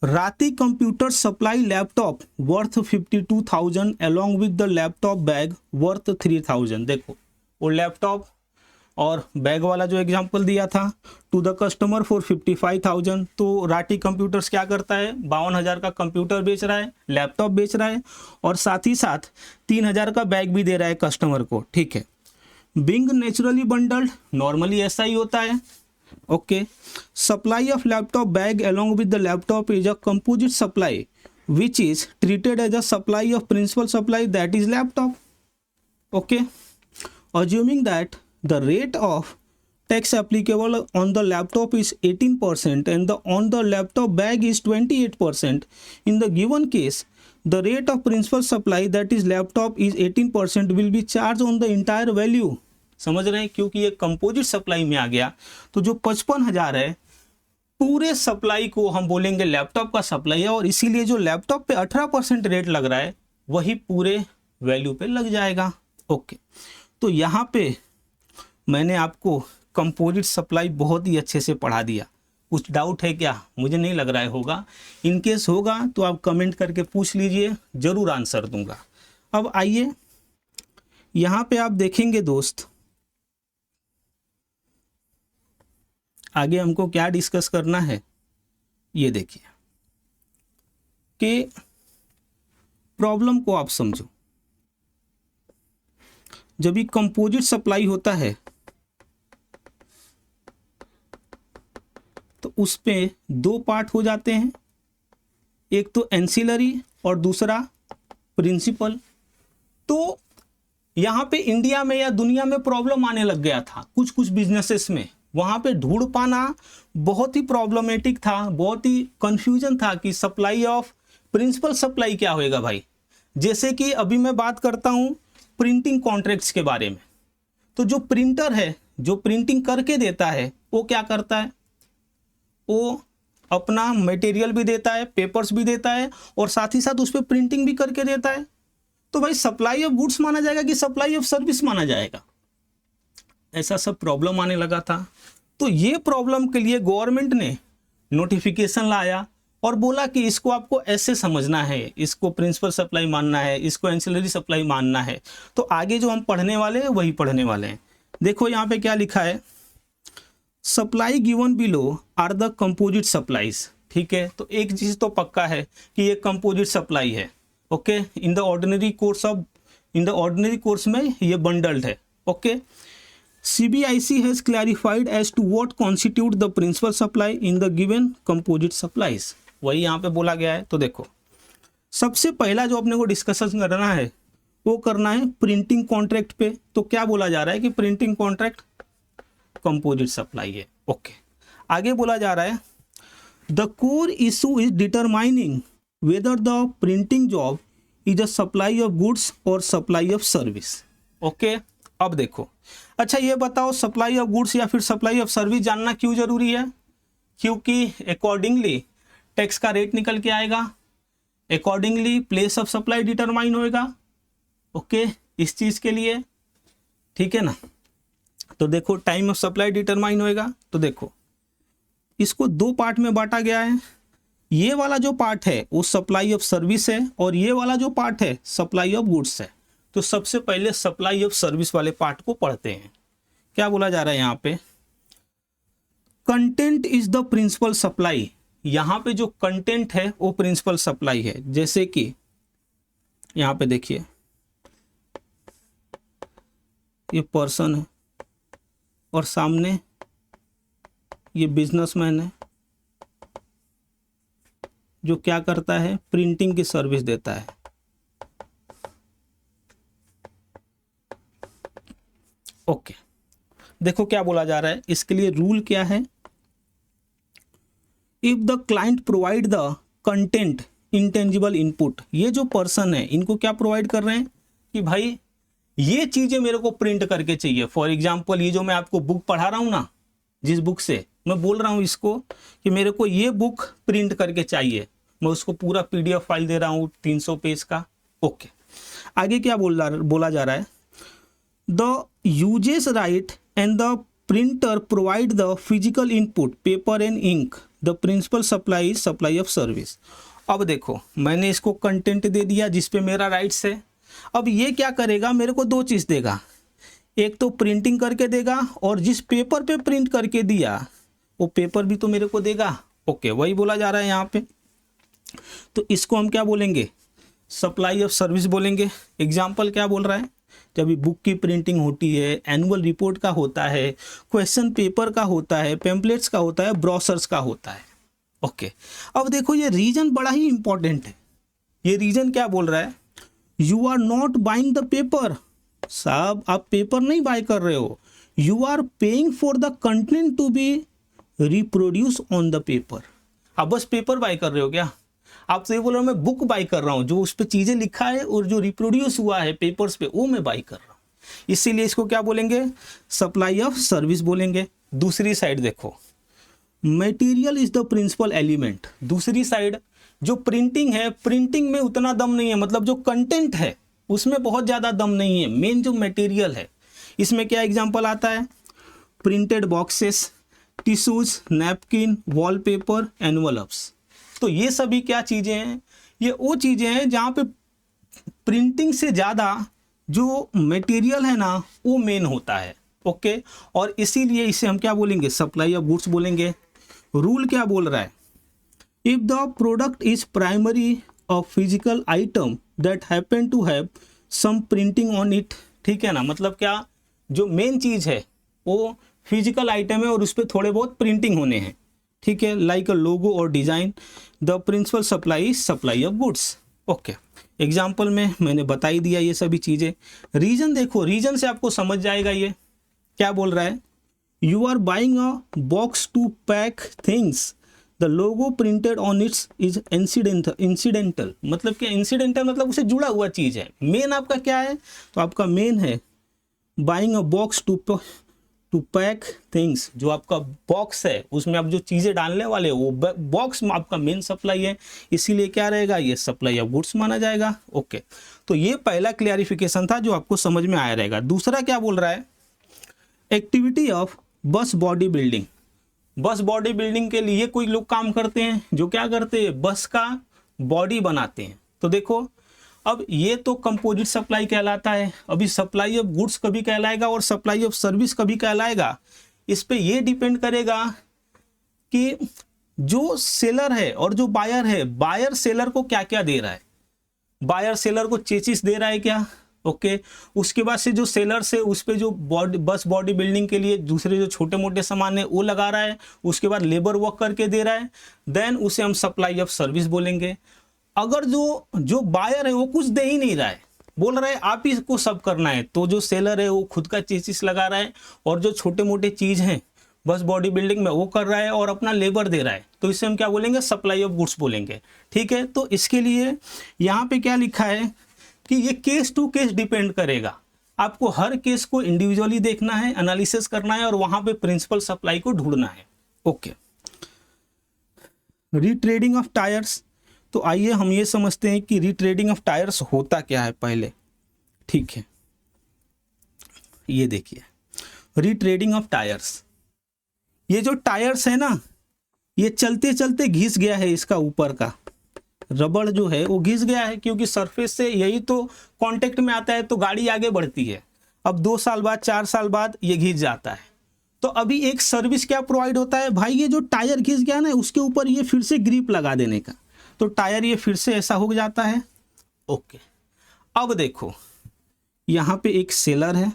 राती computer supply laptop worth 52,000 along with the laptop bag worth 3,000। देखो वो लैपटॉप और बैग वाला जो एग्जांपल दिया था, टू द कस्टमर फॉर 55,000, तो राठी कंप्यूटर्स क्या करता है, 52,000 का कंप्यूटर बेच रहा है, लैपटॉप बेच रहा है, और साथ ही साथ 3,000 का बैग भी दे रहा है कस्टमर को, ठीक है। बिंग नेचुरली बंडल्ड, नॉर्मली ऐसा ही होता है। Okay, supply of laptop bag along with the laptop is a composite supply which is treated as a supply of principal supply that is laptop. Okay, assuming that the rate of tax applicable on the laptop is 18% and on the laptop bag is 28%. In the given case, the rate of principal supply that is laptop is 18% will be charged on the entire value. समझ रहे हैं, क्योंकि ये composite supply में आ गया, तो जो 55,000 है पूरे सप्लाई को हम बोलेंगे लैपटॉप का सप्लाई है, और इसीलिए जो लैपटॉप पे 18% रेट लग रहा है वही पूरे वैल्यू पे लग जाएगा। ओके, तो यहाँ पे मैंने आपको कंपोजिट सप्लाई बहुत ही अच्छे से पढ़ा दिया। कुछ डाउट है क्या, मुझे नहीं लग रहा है होगा। इन केस होगा तो आप कमेंट करके पूछ लीजिए, ज़रूर आंसर दूंगा। अब आइए यहाँ पे आप देखेंगे दोस्त, आगे हमको क्या डिस्कस करना है, ये देखिए कि प्रॉब्लम को आप समझो। जब ये कंपोजिट सप्लाई होता है तो उस पे दो पार्ट हो जाते हैं, एक तो एंसिलरी और दूसरा प्रिंसिपल। तो यहाँ पे इंडिया में या दुनिया में प्रॉब्लम आने लग गया था कुछ कुछ बिजनेसेस में, वहाँ पे ढूंढ पाना बहुत ही प्रॉब्लमेटिक था, बहुत ही कंफ्यूजन था कि सप्लाई ऑफ प्रिंसिपल सप्लाई क्या होएगा भाई। जैसे कि अभी मैं बात करता हूँ प्रिंटिंग कॉन्ट्रैक्ट्स के बारे में, तो जो प्रिंटर है जो प्रिंटिंग करके देता है वो क्या करता है, वो अपना मटेरियल भी देता है, पेपर्स भी देता है, और साथ ही साथ उस पर प्रिंटिंग भी करके देता है। तो भाई सप्लाई ऑफ गुड्स माना जाएगा कि सप्लाई ऑफ सर्विस माना जाएगा, ऐसा सब प्रॉब्लम आने लगा था। तो ये प्रॉब्लम के लिए गवर्नमेंट ने नोटिफिकेशन लाया और बोला कि इसको आपको ऐसे समझना है, इसको प्रिंसिपल सप्लाई मानना है, इसको एंसिलरी सप्लाई मानना है। तो आगे जो हम पढ़ने वाले हैं वही पढ़ने वाले हैं। देखो यहाँ पे क्या लिखा है, supply given below are the composite supplies, ठीक है। तो एक चीज़ तो पक्का है कि ये कंपोजिट सप्लाई है। Okay, in the ordinary course में ये बंडल्ड है। Okay, CBIC has clarified as to what constitute the principal supply in the given composite supplies, वही यहाँ पे बोला गया है। तो देखो सबसे पहला जो अपने को डिस्कशन करना है वो करना है प्रिंटिंग कॉन्ट्रैक्ट पे। तो क्या बोला जा रहा है कि प्रिंटिंग कॉन्ट्रैक्ट कंपोजिट सप्लाई है। ओके, आगे बोला जा रहा है the core issue is determining whether the printing job is a supply of goods और सप्लाई ऑफ सर्विस। ओके, अब देखो, अच्छा ये बताओ सप्लाई ऑफ गुड्स या फिर सप्लाई ऑफ सर्विस जानना क्यों जरूरी है? क्योंकि अकॉर्डिंगली टैक्स का रेट निकल के आएगा, accordingly place of supply determine होएगा। ओके, इस चीज के लिए, ठीक है ना। तो देखो टाइम ऑफ सप्लाई डिटरमाइन होएगा। तो देखो इसको दो पार्ट में बांटा गया है, ये वाला जो पार्ट है वो सप्लाई ऑफ सर्विस है और ये वाला जो पार्ट है सप्लाई ऑफ गुड्स है। तो सबसे पहले सप्लाई ऑफ सर्विस वाले पार्ट को पढ़ते हैं। क्या बोला जा रहा है यहाँ पे? Content is the principal supply. यहाँ पे जो कंटेंट है वो प्रिंसिपल सप्लाई है। जैसे कि यहाँ पे देखिए ये पर्सन है और सामने ये बिजनेसमैन है जो क्या करता है, प्रिंटिंग की सर्विस देता है। ओके, देखो क्या बोला जा रहा है, इसके लिए रूल क्या है? If the client provide the content intangible input, ये जो पर्सन है इनको क्या प्रोवाइड कर रहे हैं कि भाई ये चीजें मेरे को प्रिंट करके चाहिए। फॉर एग्जाम्पल ये जो मैं आपको बुक पढ़ा रहा हूं ना, जिस बुक से मैं बोल रहा हूं इसको कि मेरे को ये बुक प्रिंट करके चाहिए, मैं उसको पूरा PDF फाइल दे रहा हूं 300 पेज का। ओके, आगे क्या बोला जा रहा है? The uses right and the printer provide the physical input paper and ink, the principal supply is supply of service. अब देखो मैंने इसको कंटेंट दे दिया जिस पे मेरा राइट्स है। अब ये क्या करेगा, मेरे को दो चीज़ देगा, एक तो प्रिंटिंग करके देगा और जिस पेपर पे प्रिंट करके दिया वो पेपर भी तो मेरे को देगा। ओके, वही बोला जा रहा है यहाँ पे। तो इसको हम क्या बोलेंगे? सप्लाई ऑफ सर्विस बोलेंगे। एग्जाम्पल क्या बोल रहा है? जब बुक की प्रिंटिंग होती है, एनुअल रिपोर्ट का होता है, क्वेश्चन पेपर का होता है, पैम्पलेट्स का होता है, ब्रोशर्स का होता है। ओके, अब देखो ये रीजन बड़ा ही इंपॉर्टेंट है। ये रीजन क्या बोल रहा है? You are not buying the paper. साहब आप पेपर नहीं बाय कर रहे हो, you are paying for the content to be reproduce on the paper. आप बस पेपर बाय कर रहे हो क्या? आप तो ये बोल रहे हो मैं बुक बाय कर रहा हूँ, जो उस पर चीजें लिखा है और जो रिप्रोड्यूस हुआ है पेपर्स पे वो मैं बाय कर रहा हूँ। इसीलिए इसको क्या बोलेंगे? सप्लाई ऑफ सर्विस बोलेंगे। दूसरी साइड देखो, material is the principal element. दूसरी साइड जो प्रिंटिंग है, प्रिंटिंग में उतना दम नहीं है, मतलब जो कंटेंट है उसमें बहुत ज़्यादा दम नहीं है, मेन जो मटेरियल है। इसमें क्या एग्जांपल आता है? Printed boxes, tissues, napkin, wallpaper, envelopes. तो ये सभी क्या चीज़ें हैं? ये वो चीज़ें हैं जहाँ पे प्रिंटिंग से ज़्यादा जो मटेरियल है ना वो मेन होता है। ओके, और इसीलिए इसे हम क्या बोलेंगे? सप्लाई ऑफ गुड्स बोलेंगे। रूल क्या बोल रहा है? If the product is primary of physical item that happen to have some printing on it, ठीक है ना। मतलब क्या, जो मेन चीज़ है वो फिजिकल आइटम है और उस पर थोड़े बहुत प्रिंटिंग होने हैं, ठीक है, लाइक अ लोगो और design, the principal supply is supply of goods. Okay, example में मैंने बता ही दिया ये सभी चीज़ें। रीजन देखो, रीजन से आपको समझ जाएगा ये क्या बोल रहा है। You are buying a box to pack things, the logo printed on its is incidental. मतलब क्या इंसिडेंटल? मतलब उसे जुड़ा हुआ चीज़ है। मेन आपका क्या है? तो आपका मेन है buying a box to pack things. जो आपका बॉक्स है उसमें आप जो चीज़ें डालने वाले हो वो बॉक्स में आपका मेन सप्लाई है, इसीलिए क्या रहेगा? ये सप्लाई ऑफ गुड्स माना जाएगा। ओके, तो ये पहला क्लैरिफिकेशन था जो आपको समझ में आया रहेगा। दूसरा क्या बोल रहा है? एक्टिविटी ऑफ बस बॉडी बिल्डिंग। बस बॉडी बिल्डिंग के लिए कोई लोग काम करते हैं जो क्या करते हैं? बस का बॉडी बनाते हैं। तो देखो अब ये तो कंपोजिट सप्लाई कहलाता है। अभी सप्लाई ऑफ गुड्स कभी कहलाएगा और सप्लाई ऑफ सर्विस कभी कहलाएगा, इस पे ये डिपेंड करेगा कि जो सेलर है और जो बायर है, बायर सेलर को क्या क्या दे रहा है। बायर सेलर को चेसिस दे रहा है क्या? ओके, उसके बाद से जो सेलर्स है उस पे जो बस बॉडी बिल्डिंग के लिए दूसरे जो छोटे मोटे सामान है वो लगा रहा है, उसके बाद लेबर वर्क करके दे रहा है, देन उसे हम सप्लाई ऑफ सर्विस बोलेंगे। अगर जो बायर है वो कुछ दे ही नहीं रहा है, बोल रहा है आप ही को सब करना है, तो जो सेलर है वो खुद का चेसिस लगा रहा है और जो छोटे मोटे चीज़ हैं बस बॉडी बिल्डिंग में वो कर रहा है और अपना लेबर दे रहा है, तो इसे हम क्या बोलेंगे, सप्लाई ऑफ गुड्स बोलेंगे। ठीक है, तो इसके लिए यहाँ पे क्या लिखा है कि ये केस टू केस डिपेंड करेगा, आपको हर केस को इंडिविजुअली देखना है, एनालिसिस करना है और वहां पे प्रिंसिपल सप्लाई को ढूंढना है। ओके, रीट्रेडिंग ऑफ टायर्स, तो आइए हम ये समझते हैं कि रीट्रेडिंग ऑफ टायर्स होता क्या है पहले। ठीक है, ये देखिए रीट्रेडिंग ऑफ टायर्स, ये जो टायर्स है ना, ये चलते चलते घिस गया है, इसका ऊपर का रबड़ जो है वो घिस गया है, क्योंकि सरफेस से यही तो कांटेक्ट में आता है तो गाड़ी आगे बढ़ती है। अब 2 साल बाद 4 साल बाद ये घिस जाता है, तो अभी एक सर्विस क्या प्रोवाइड होता है भाई, ये जो टायर घिस गया ना उसके ऊपर ये फिर से ग्रिप लगा देने का, तो टायर ये फिर से ऐसा हो जाता है। ओके, अब देखो यहाँ पे एक सेलर है,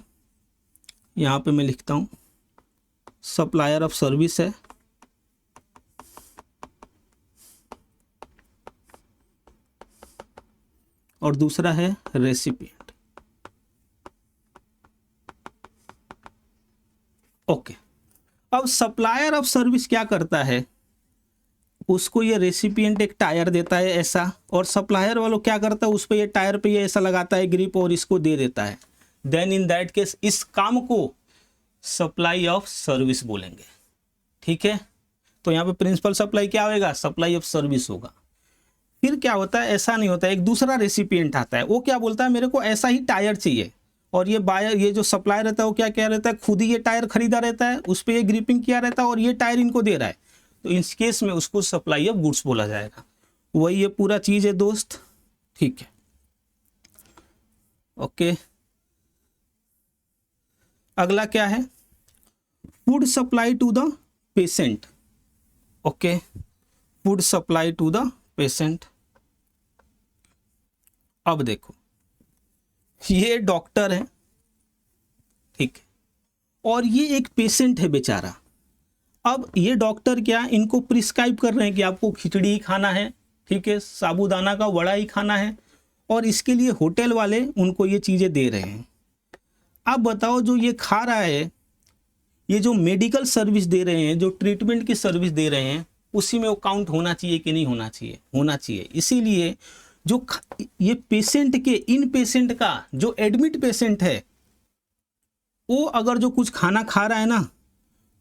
यहाँ पे मैं लिखता हूँ सप्लायर ऑफ सर्विस है, और दूसरा है रेसिपिएंट। ओके, अब सप्लायर ऑफ सर्विस क्या करता है, उसको ये रेसिपिएंट एक टायर देता है ऐसा, और सप्लायर वालों क्या करता है, उस पर ये टायर पे ये ऐसा लगाता है ग्रिप और इसको दे देता है। देन इन दैट केस इस काम को सप्लाई ऑफ सर्विस बोलेंगे। ठीक है, तो यहाँ पे प्रिंसिपल सप्लाई क्या होगा, सप्लाई ऑफ सर्विस होगा। फिर क्या होता है, ऐसा नहीं होता है, एक दूसरा रेसिपिएंट आता है, वो क्या बोलता है मेरे को ऐसा ही टायर चाहिए, और ये बायर, ये जो सप्लायर रहता है वो क्या क्या रहता है, खुद ही ये टायर खरीदा रहता है, उस पर ये ग्रिपिंग किया रहता है और ये टायर इनको दे रहा है, तो इस केस में उसको सप्लाई ऑफ गुड्स बोला जाएगा। वही ये पूरा चीज है दोस्त। ठीक है, ओके, अगला क्या है, food supply to the patient. Okay, food supply to the patient. अब देखो ये डॉक्टर है, ठीक है, और ये एक पेशेंट है बेचारा। अब ये डॉक्टर क्या इनको प्रिस्क्राइब कर रहे हैं कि आपको खिचड़ी ही खाना है, ठीक है, साबूदाना का वड़ा ही खाना है, और इसके लिए होटल वाले उनको ये चीज़ें दे रहे हैं। अब बताओ जो ये खा रहा है, ये जो मेडिकल सर्विस दे रहे हैं, जो ट्रीटमेंट की सर्विस दे रहे हैं, उसी में वो काउंट होना चाहिए कि नहीं होना चाहिए, होना चाहिए। इसीलिए जो ये पेशेंट के, इन पेशेंट का जो एडमिट पेशेंट है, वो अगर जो कुछ खाना खा रहा है ना,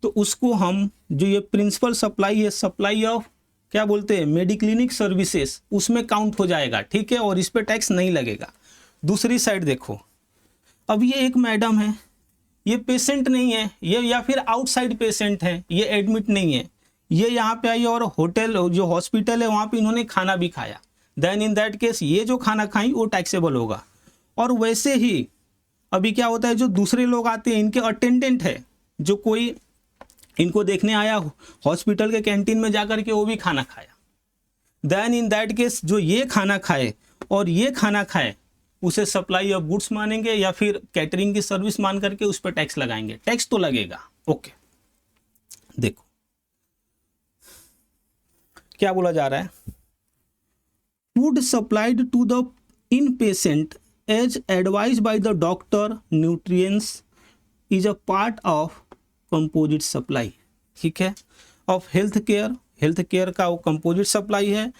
तो उसको हम जो ये प्रिंसिपल सप्लाई है, सप्लाई ऑफ क्या बोलते हैं, मेडिक्लिनिक सर्विसेज, उसमें काउंट हो जाएगा। ठीक है, और इस पे टैक्स नहीं लगेगा। दूसरी साइड देखो, अब ये एक मैडम है, ये पेशेंट नहीं है, ये या फिर आउटसाइड पेशेंट है, ये एडमिट नहीं है, ये यहाँ पे आई और होटल जो हॉस्पिटल है वहाँ पे इन्होंने खाना भी खाया, देन इन दैट केस ये जो खाना खाई वो टैक्सेबल होगा। और वैसे ही अभी क्या होता है, जो दूसरे लोग आते हैं, इनके अटेंडेंट है, जो कोई इनको देखने आया हॉस्पिटल के कैंटीन में जाकर के वो भी खाना खाया, देन इन दैट केस जो ये खाना खाए और ये खाना खाए उसे सप्लाई ऑफ गुड्स मानेंगे, या फिर कैटरिंग की सर्विस मान करके उस पर टैक्स लगाएंगे। टैक्स तो लगेगा। ओके, देखो क्या बोला जा रहा है, food supplied to the in patient as advise by the doctor, nutrients is a part of composite supply. ठीक है, of health care, health care का वो कंपोजिट सप्लाई है,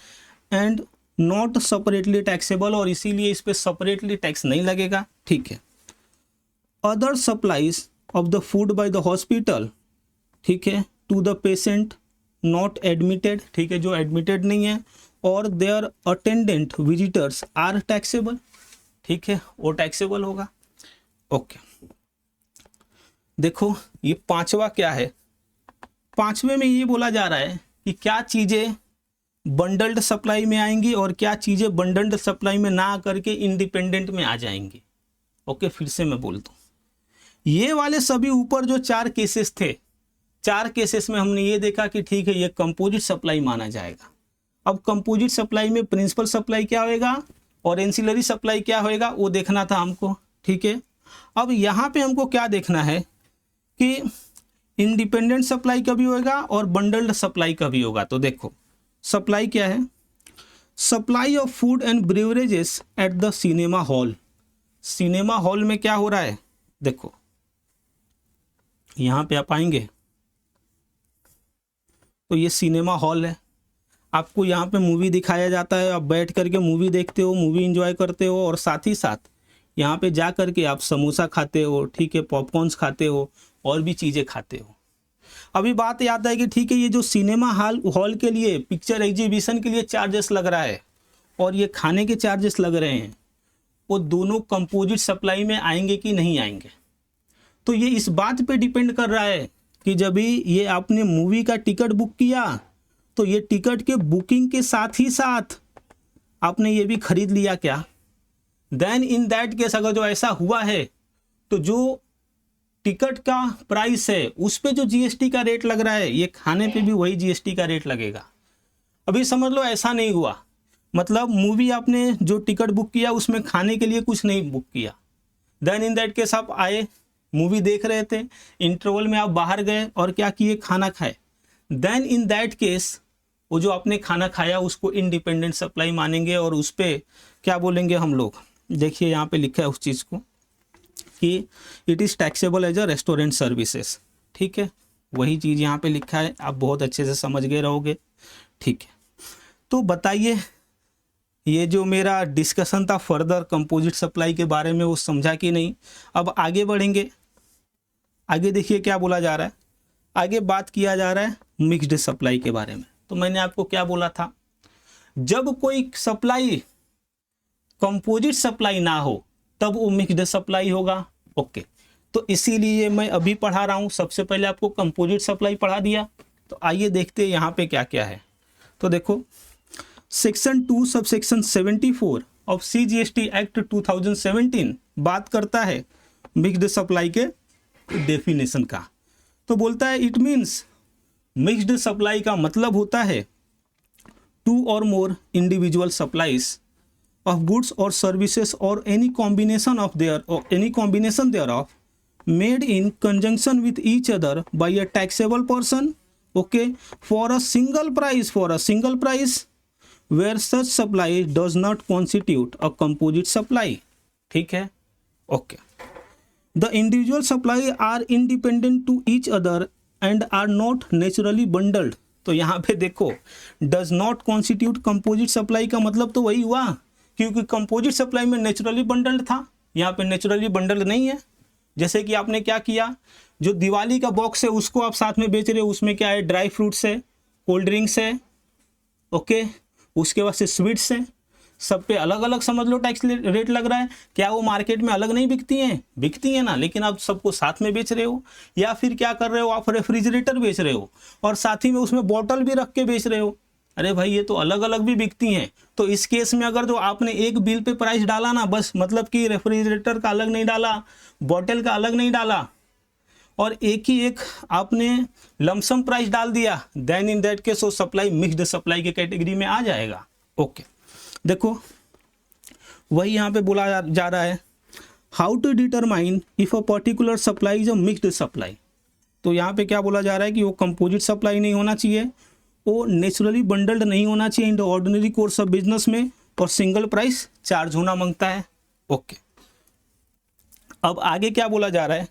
एंड नॉट सेपरेटली टैक्सेबल, और इसीलिए इस पे सेपरेटली टैक्स नहीं लगेगा। ठीक है, other supplies of the food by the hospital, ठीक है, to the patient not admitted, ठीक है, जो एडमिटेड नहीं है, और their attendant visitors are taxable, ठीक है, वो टैक्सेबल होगा। ओके, देखो ये पांचवा क्या है, पांचवे में ये बोला जा रहा है कि क्या चीजें बंडल्ड सप्लाई में आएंगी और क्या चीजें बंडल्ड सप्लाई में ना आकर के इंडिपेंडेंट में आ जाएंगी। ओके, फिर से मैं बोलता हूँ, ये वाले सभी ऊपर जो 4 केसेस थे, 4 केसेस में हमने ये देखा कि ठीक है ये कंपोजिट सप्लाई माना जाएगा। अब कंपोजिट सप्लाई में प्रिंसिपल सप्लाई क्या होएगा और एंसिलरी सप्लाई क्या होएगा वो देखना था हमको। ठीक है, अब यहाँ पे हमको क्या देखना है कि इंडिपेंडेंट सप्लाई कभी होगा और बंडल्ड सप्लाई कभी होगा। तो देखो सप्लाई क्या है, supply of food and beverages at the cinema hall. Cinema hall में क्या हो रहा है, देखो यहाँ पे आप आएंगे, तो ये सिनेमा हॉल है, आपको यहाँ पे मूवी दिखाया जाता है, आप बैठ करके मूवी देखते हो, मूवी एंजॉय करते हो, और साथ ही साथ यहाँ पे जा करके आप समोसा खाते हो, ठीक है, पॉपकॉर्न्स खाते हो और भी चीज़ें खाते हो। अभी बात याद है कि ठीक है, ये जो सिनेमा हॉल के लिए पिक्चर एग्जीबिशन के लिए चार्जेस लग रहा है और ये खाने के चार्जेस लग रहे हैं, वो दोनों कंपोजिट सप्लाई में आएंगे कि नहीं आएंगे। तो ये इस बात पे डिपेंड कर रहा है कि जब भी ये आपने मूवी का टिकट बुक किया तो ये टिकट के बुकिंग के साथ ही साथ आपने ये भी खरीद लिया क्या। देन इन दैट केस अगर जो ऐसा हुआ है तो जो टिकट का प्राइस है उस पे जो जीएसटी का रेट लग रहा है, ये खाने पे भी वही जीएसटी का रेट लगेगा। अभी समझ लो ऐसा नहीं हुआ, मतलब मूवी आपने जो टिकट बुक किया उसमें खाने के लिए कुछ नहीं बुक किया, देन इन दैट केस आप आए, मूवी देख रहे थे, इंटरवल में आप बाहर गए और क्या किए, खाना खाए, देन इन दैट केस वो जो आपने खाना खाया उसको इंडिपेंडेंट सप्लाई मानेंगे और उस पर क्या बोलेंगे हम लोग। देखिए यहाँ पे लिखा है उस चीज़ को कि it is taxable as a restaurant services, ठीक है, वही चीज़ यहाँ पे लिखा है, आप बहुत अच्छे से समझ गए रहोगे, ठीक है। तो बताइए ये जो मेरा डिस्कशन था फर्दर कंपोजिट सप्लाई के बारे में वो समझा कि नहीं। अब आगे बढ़ेंगे, आगे देखिए क्या बोला जा रहा है, आगे बात किया जा रहा है मिक्स्ड सप्लाई के बारे में। तो मैंने आपको क्या बोला था, जब कोई सप्लाई कंपोजिट सप्लाई ना हो तब वो मिक्स्ड सप्लाई होगा। ओके, तो इसीलिए मैं अभी पढ़ा रहा हूँ, सबसे पहले आपको कंपोजिट सप्लाई पढ़ा दिया। तो आइए देखते हैं यहाँ पे क्या क्या है। तो देखो section 2 subsection 74 of CGST act 2017 बात करता है मिक्स्ड सप्लाई के डेफिनेशन का। तो बोलता है इट मीन्स मिक्स्ड सप्लाई का मतलब होता है 2 और more individual supplies of goods or services or any combination thereof made in conjunction with each other by a taxable person, okay, for a single price where such supply does not constitute a composite supply, ठीक है, okay. The individual supply are independent to each other and are not naturally bundled। तो यहाँ पे देखो does not constitute composite supply का मतलब तो वही हुआ, क्योंकि कंपोजिट सप्लाई में नेचुरली बंडल्ड था, यहाँ पे नेचुरली बंडल्ड नहीं है। जैसे कि आपने क्या किया, जो दिवाली का बॉक्स है उसको आप साथ में बेच रहे हो, उसमें क्या है, ड्राई फ्रूट्स है, कोल्ड ड्रिंक्स है, ओके, उसके बाद से स्वीट्स है, सब पे अलग अलग समझ लो टैक्स रेट लग रहा है। क्या वो मार्केट में अलग नहीं बिकती हैं, बिकती हैं ना, लेकिन आप सबको साथ में बेच रहे हो। या फिर क्या कर रहे हो, आप रेफ्रिजरेटर बेच रहे हो और साथ ही में उसमें बॉटल भी रख के बेच रहे हो। अरे भाई ये तो अलग अलग भी बिकती हैं। तो इस केस में अगर जो आपने एक बिल पे प्राइस डाला ना, बस मतलब कि रेफ्रिजरेटर का अलग नहीं डाला, बॉटल का अलग नहीं डाला और एक ही एक आपने लमसम प्राइस डाल दिया, देन इन दैट केस वो सप्लाई मिक्स्ड सप्लाई के कैटेगरी में आ जाएगा। ओके, देखो वही यहाँ पे बोला जा रहा है how to determine if a particular supply is a mixed supply. तो यहाँ पे क्या बोला जा रहा है कि वो कंपोजिट सप्लाई नहीं होना चाहिए, वो नेचुरली बंडल्ड नहीं होना चाहिए इन the ordinary course of business में, और सिंगल प्राइस चार्ज होना मांगता है। ओके, अब आगे क्या बोला जा रहा है,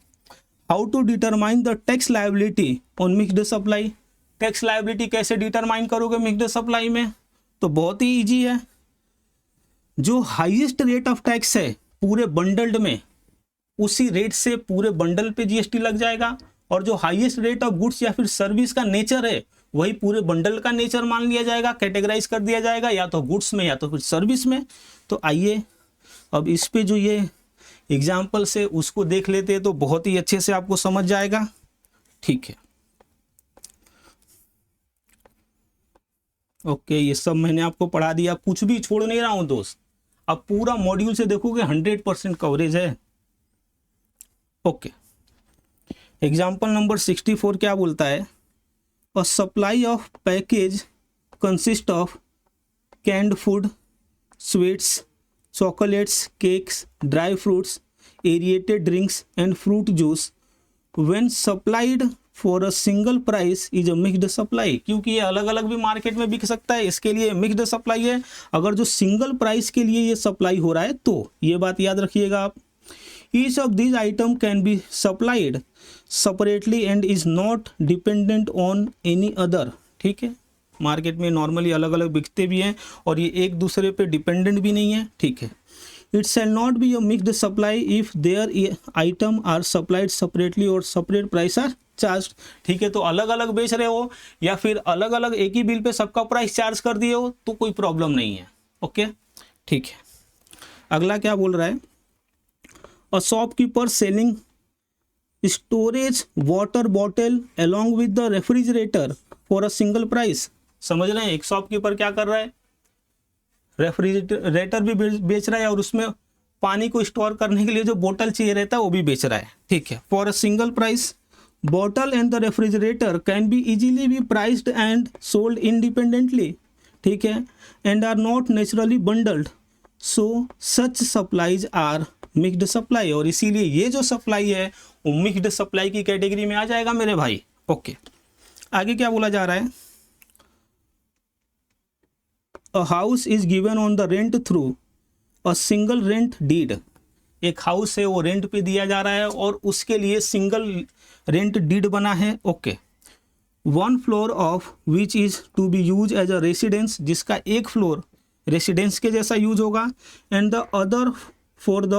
how to determine the tax liability on mixed supply. Tax liability कैसे डिटरमाइन करोगे मिक्स्ड सप्लाई में, तो बहुत ही इजी है। जो हाईएस्ट रेट ऑफ टैक्स है पूरे बंडल्ड में, उसी रेट से पूरे बंडल पे जीएसटी लग जाएगा, और जो हाईएस्ट रेट ऑफ गुड्स या फिर सर्विस का नेचर है वही पूरे बंडल का नेचर मान लिया जाएगा, कैटेगराइज कर दिया जाएगा, या तो गुड्स में या तो फिर सर्विस में। तो आइए अब इस पे जो ये एग्जाम्पल से उसको देख लेते हैं तो बहुत ही अच्छे से आपको समझ जाएगा, ठीक है। ओके, ये सब मैंने आपको पढ़ा दिया, कुछ भी छोड़ नहीं रहा हूं दोस्त। अब पूरा मॉड्यूल से देखोगे 100% कवरेज है। ओके, एग्जाम्पल नंबर 64 क्या बोलता है, A supply of package consists of canned food, sweets, chocolates, cakes, dry fruits, aerated drinks and fruit juice when supplied for a single price is a mixed supply। क्योंकि ये अलग अलग भी market में बिक सकता है, इसके लिए मिक्स्ड सप्लाई है। अगर जो सिंगल प्राइस के लिए ये सप्लाई हो रहा है तो ये बात याद रखिएगा आप। Each of these item can be supplied separately and is not dependent on any other। ठीक है, मार्केट में नॉर्मली अलग अलग बिकते भी हैं और ये एक दूसरे पे डिपेंडेंट भी नहीं है, ठीक है। It shall not be a mixed supply if their item are supplied separately और सेपरेट प्राइस आर चार्ज, ठीक है। तो अलग अलग बेच रहे हो या फिर अलग अलग एक ही बिल पे सबका प्राइस चार्ज कर दिए हो तो कोई प्रॉब्लम नहीं है, ओके, ठीक है। अगला क्या बोल रहा है, a shopkeeper selling storage water bottle along with the refrigerator for a single price. समझ रहे हैं, एक शॉपकीपर क्या कर रहा है, रेफ्रिजरेटर भी बेच रहा है और उसमें पानी को स्टोर करने के लिए जो बोतल चाहिए रहता है वो भी बेच रहा है, ठीक है, for a single price. Bottle and the refrigerator can be easily be priced and sold independently, ठीक है, and are not naturally bundled, so such supplies are mixed supply, और इसीलिए ये जो सप्लाई है वो मिक्स्ड सप्लाई की कैटेगरी में आ जाएगा मेरे भाई, ओके। आगे क्या बोला जा रहा है, a house is given on the rent through a single rent deed, एक हाउस है वो रेंट पे दिया जा रहा है और उसके लिए सिंगल रेंट डीड बना है, okay. One floor of which is to be use as a residence, जिसका एक फ्लोर रेसिडेंस के जैसा यूज होगा, and the other for the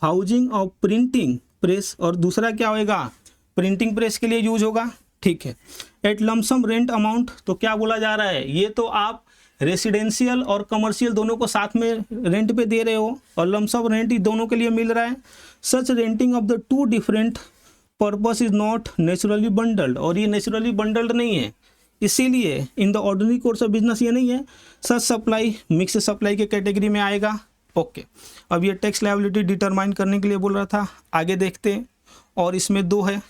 housing of printing press, और दूसरा क्या होगा, प्रिंटिंग प्रेस के लिए यूज होगा, ठीक है। एट लमसम रेंट अमाउंट, तो क्या बोला जा रहा है, ये तो आप रेसिडेंशियल और कमर्शियल दोनों को साथ में रेंट पे दे रहे हो और लमसम रेंट दोनों के लिए मिल रहा है। Such renting of the two different purpose is not naturally bundled, और ये नेचुरली बंडल्ड नहीं है, इसीलिए in the ordinary course of business ये नहीं है। सच सप्लाई मिक्स सप्लाई के कैटेगरी में आएगा, ओके। अब ये टैक्स लायबिलिटी डिटरमाइन करने के लिए बोल रहा था, आगे देखते हैं, और इसमें दो है।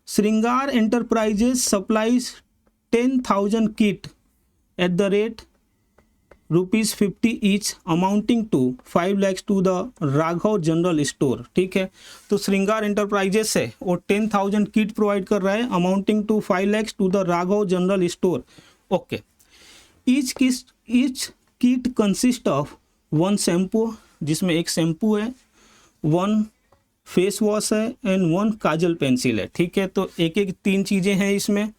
Shringar enterprises supplies 10,000 kit at the rate ₹50 each amounting to 5 lakhs to the Raghav general store, ठीक है। तो श्रृंगार एंटरप्राइजेस है वो 10,000 किट प्रोवाइड कर रहा है amounting to 5 lakhs to the Raghav general store, okay. Each kit consist of 1 shampoo, जिसमें एक शैम्पू है, 1 फेस वॉश है एंड 1 काजल पेंसिल है, ठीक है। तो एक एक 3 चीज़ें हैं इसमें,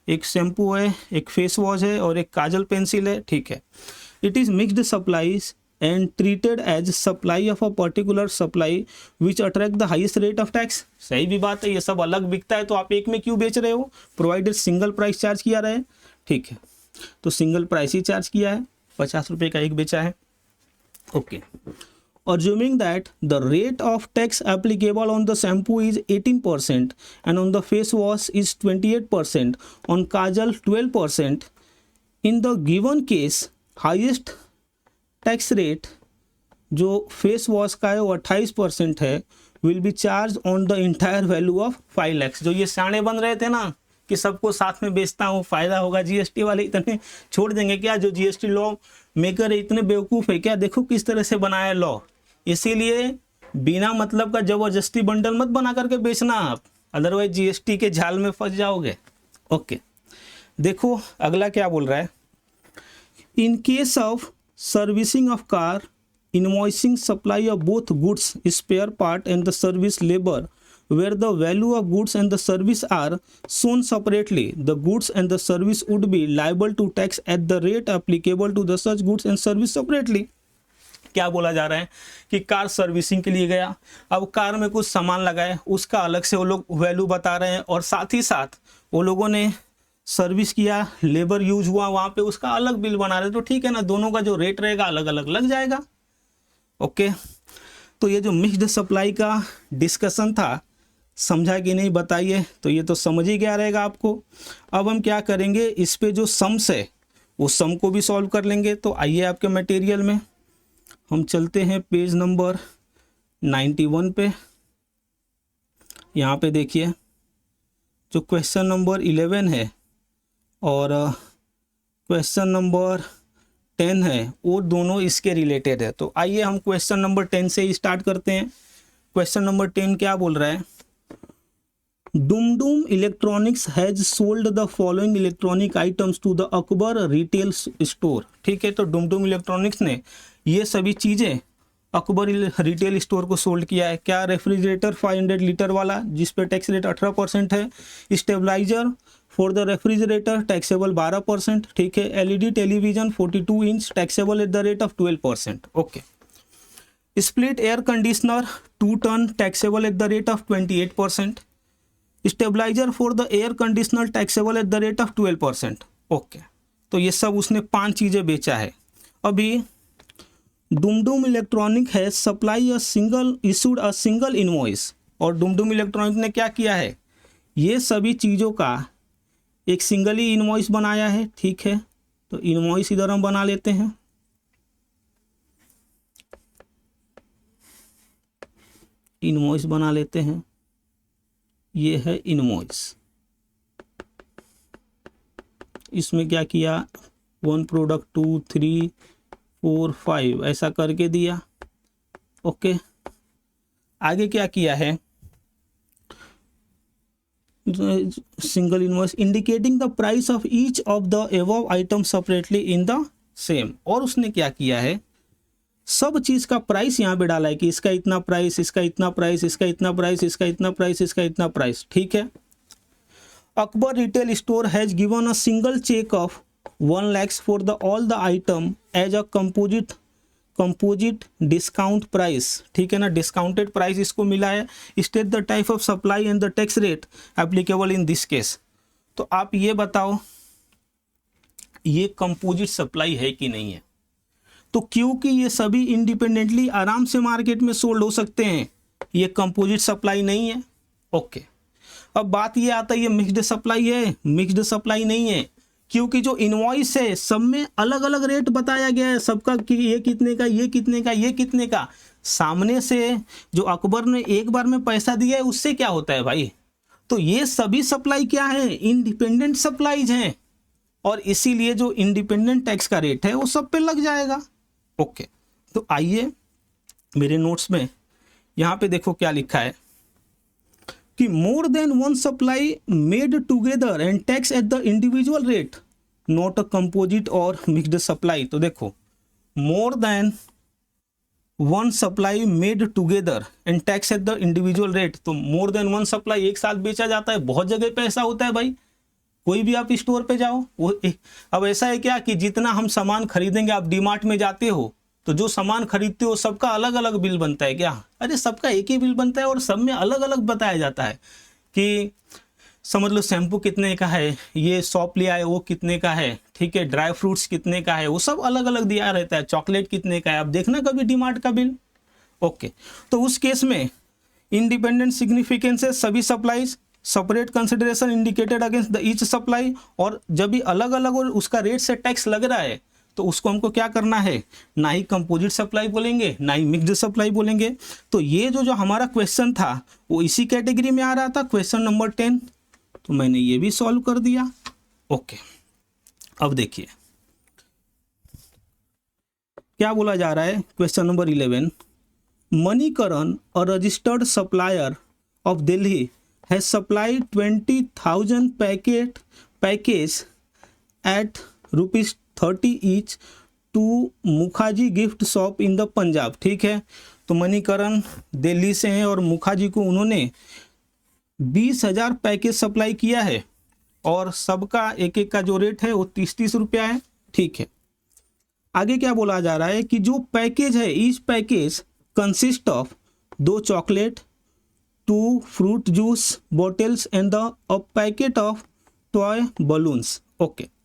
एक शैम्पू है, एक फेस वॉश है और एक काजल पेंसिल है, ठीक है। It is mixed supplies and treated as supply of a particular supply which attract the highest rate of tax. सही भी बात है, ये सब अलग बिकता है तो आप एक में क्यों बेच रहे हो, प्रोवाइडेड सिंगल प्राइस चार्ज किया रहे, ठीक है। तो सिंगल प्राइस ही चार्ज किया है, 50 रुपये का एक बेचा है, okay. Assuming that the rate of tax applicable on the shampoo is 18% and on the face wash is 28%, on kajal 12%, in the given case highest tax rate जो फेस वॉश का है वो 28% है, will be charged on the entire value of 5 lakhs। जो ये सियाने बन रहे थे ना कि सबको साथ में बेचता हूँ फ़ायदा होगा, जीएसटी वाले इतने छोड़ देंगे क्या, जो जीएसटी लॉ मेकर है इतने बेवकूफ़ है क्या, देखो किस तरह से बनाया लॉ। इसीलिए बिना मतलब का जबरदस्ती बंडल मत बना करके बेचना आप, अदरवाइज जीएसटी के जाल में फंस जाओगे, ओके। देखो अगला क्या बोल रहा है, in case of servicing of car invoicing supply of both goods spare part and the service labour where the value of goods and the service are shown separately, the goods and the service would be liable to tax at the rate applicable to the such goods and service separately। क्या बोला जा रहा है कि car servicing के लिए गया, अब कार में कुछ सामान लगाए, उसका अलग से वो लोग वैल्यू बता रहे हैं और साथ ही साथ वो लोगों ने सर्विस किया, लेबर यूज हुआ वहाँ पे, उसका अलग बिल बना रहे, तो ठीक है ना, दोनों का जो रेट रहेगा अलग अलग लग जाएगा, ओके। तो ये जो मिक्स्ड सप्लाई का डिस्कशन था, समझा कि नहीं बताइए, तो ये तो समझ ही गया रहेगा आपको। अब हम क्या करेंगे, इस पे जो सम्स है वो सम को भी सॉल्व कर लेंगे। तो आइए आपके मटेरियल में हम चलते हैं पेज नंबर 91 पे। यहाँ पे देखिए जो क्वेश्चन नंबर 11 है और क्वेश्चन नंबर 10 है वो दोनों इसके रिलेटेड है। तो आइए हम क्वेश्चन नंबर 10 से ही स्टार्ट करते हैं। क्वेश्चन नंबर 10 क्या बोल रहा है, Dumdum Electronics has sold the following electronic items to the Akbar retail Store. ठीक है, तो डुमडुम इलेक्ट्रॉनिक्स ने ये सभी चीज़ें अकबर रिटेल स्टोर को सोल्ड किया है। क्या? रेफ्रिजरेटर 500 लीटर वाला जिस पे टैक्स रेट 18% है। Stabiliser for the refrigerator taxable 12%, ठीक है। LED television 42 inch taxable at the rate of 12%, okay. Split air conditioner 2 ton taxable at the rate of 28%। Stabiliser for the air conditioner taxable at the rate of 12%, okay. तो ये सब उसने 5 चीज़ें बेचा है। अभी डुमडुम इलेक्ट्रॉनिक है supply a single issued a single invoice, और डुमडुम इलेक्ट्रॉनिक ने क्या किया है, ये सभी चीज़ों का एक सिंगल ही इनवॉइस बनाया है, ठीक है। तो इनवॉइस इधर हम बना लेते हैं, इनवॉइस बना लेते हैं, ये है इनवॉइस। इसमें क्या किया, 1 प्रोडक्ट 2 3 4 5 ऐसा करके दिया, ओके। आगे क्या किया है, single invoice indicating the price of each of the above item separately in the same. और उसने क्या किया है, सब चीज का प्राइस यहाँ पे डाला है कि इसका इतना प्राइस, इसका इतना प्राइस, इसका इतना प्राइस, इसका इतना प्राइस, इसका इतना प्राइस, ठीक है। Akbar retail store has given a single cheque of 1 lakhs for the all the item as a composite discount price, ठीक है ना। डिस्काउंटेड प्राइस इसको मिला है। State the type of supply and the tax rate applicable in this case. तो आप ये बताओ, ये कंपोजिट सप्लाई है कि नहीं है? तो क्योंकि ये सभी इंडिपेंडेंटली आराम से मार्केट में सोल्ड हो सकते हैं, ये कंपोजिट सप्लाई नहीं है, ओके। अब बात ये आता है ये मिक्स्ड सप्लाई है, मिक्स्ड सप्लाई नहीं है, क्योंकि जो इनवॉइस है सब में अलग अलग रेट बताया गया है सबका कि ये कितने का, ये कितने का, ये कितने का। सामने से जो अकबर ने एक बार में पैसा दिया है उससे क्या होता है भाई? तो ये सभी सप्लाई क्या है, इंडिपेंडेंट सप्लाईज हैं, और इसीलिए जो इंडिपेंडेंट टैक्स का रेट है वो सब पे लग जाएगा, ओके। तो आइए मेरे नोट्स में यहाँ पे देखो क्या लिखा है कि more than 1 supply made together and tax at the individual rate not a composite और मिक्स्ड सप्लाई। तो देखो, more than 1 supply made together and tax at the individual rate. तो मोर देन 1 सप्लाई एक साथ बेचा जाता है, बहुत जगह पे ऐसा होता है भाई, कोई भी आप स्टोर पे जाओ वो अब ऐसा है क्या कि जितना हम सामान खरीदेंगे, आप डीमार्ट में जाते हो तो जो सामान खरीदते हो सबका अलग अलग बिल बनता है क्या? अरे सबका एक ही बिल बनता है और सब में अलग अलग बताया जाता है कि समझ लो शैम्पू कितने का है, ये सॉप लिया है वो कितने का है, ठीक है, ड्राई फ्रूट्स कितने का है, वो सब अलग अलग दिया रहता है, चॉकलेट कितने का है, आप देखना कभी डीमार्ट का बिल, ओके। तो उस केस में इंडिपेंडेंट सिग्निफिकेंस है सभी supplies, separate consideration indicated against the each supply, और जब भी अलग अलग और उसका रेट से टैक्स लग रहा है तो उसको हमको क्या करना है, ना ही कंपोजिट सप्लाई बोलेंगे ना ही मिक्स्ड सप्लाई बोलेंगे। तो ये जो हमारा क्वेश्चन था वो इसी कैटेगरी में आ रहा था, क्वेश्चन नंबर 10। तो मैंने ये भी सॉल्व कर दिया, ओके। अब देखिए क्या बोला जा रहा है, question number 11, Manikaran a registered supplier of Delhi has supplied 20,000 package at ₹30 each to Mukhaji Gift Shop in the Punjab, ठीक है। तो मणिकरण दिल्ली से हैं और मुखाजी को उन्होंने 20,000 पैकेज सप्लाई किया है, और सबका एक एक का जो रेट है वो 30-30 रुपया है, ठीक है। आगे क्या बोला जा रहा है कि जो पैकेज है, each package consist of 2 chocolate, 2 fruit juice bottles and a packet of toy balloons, okay.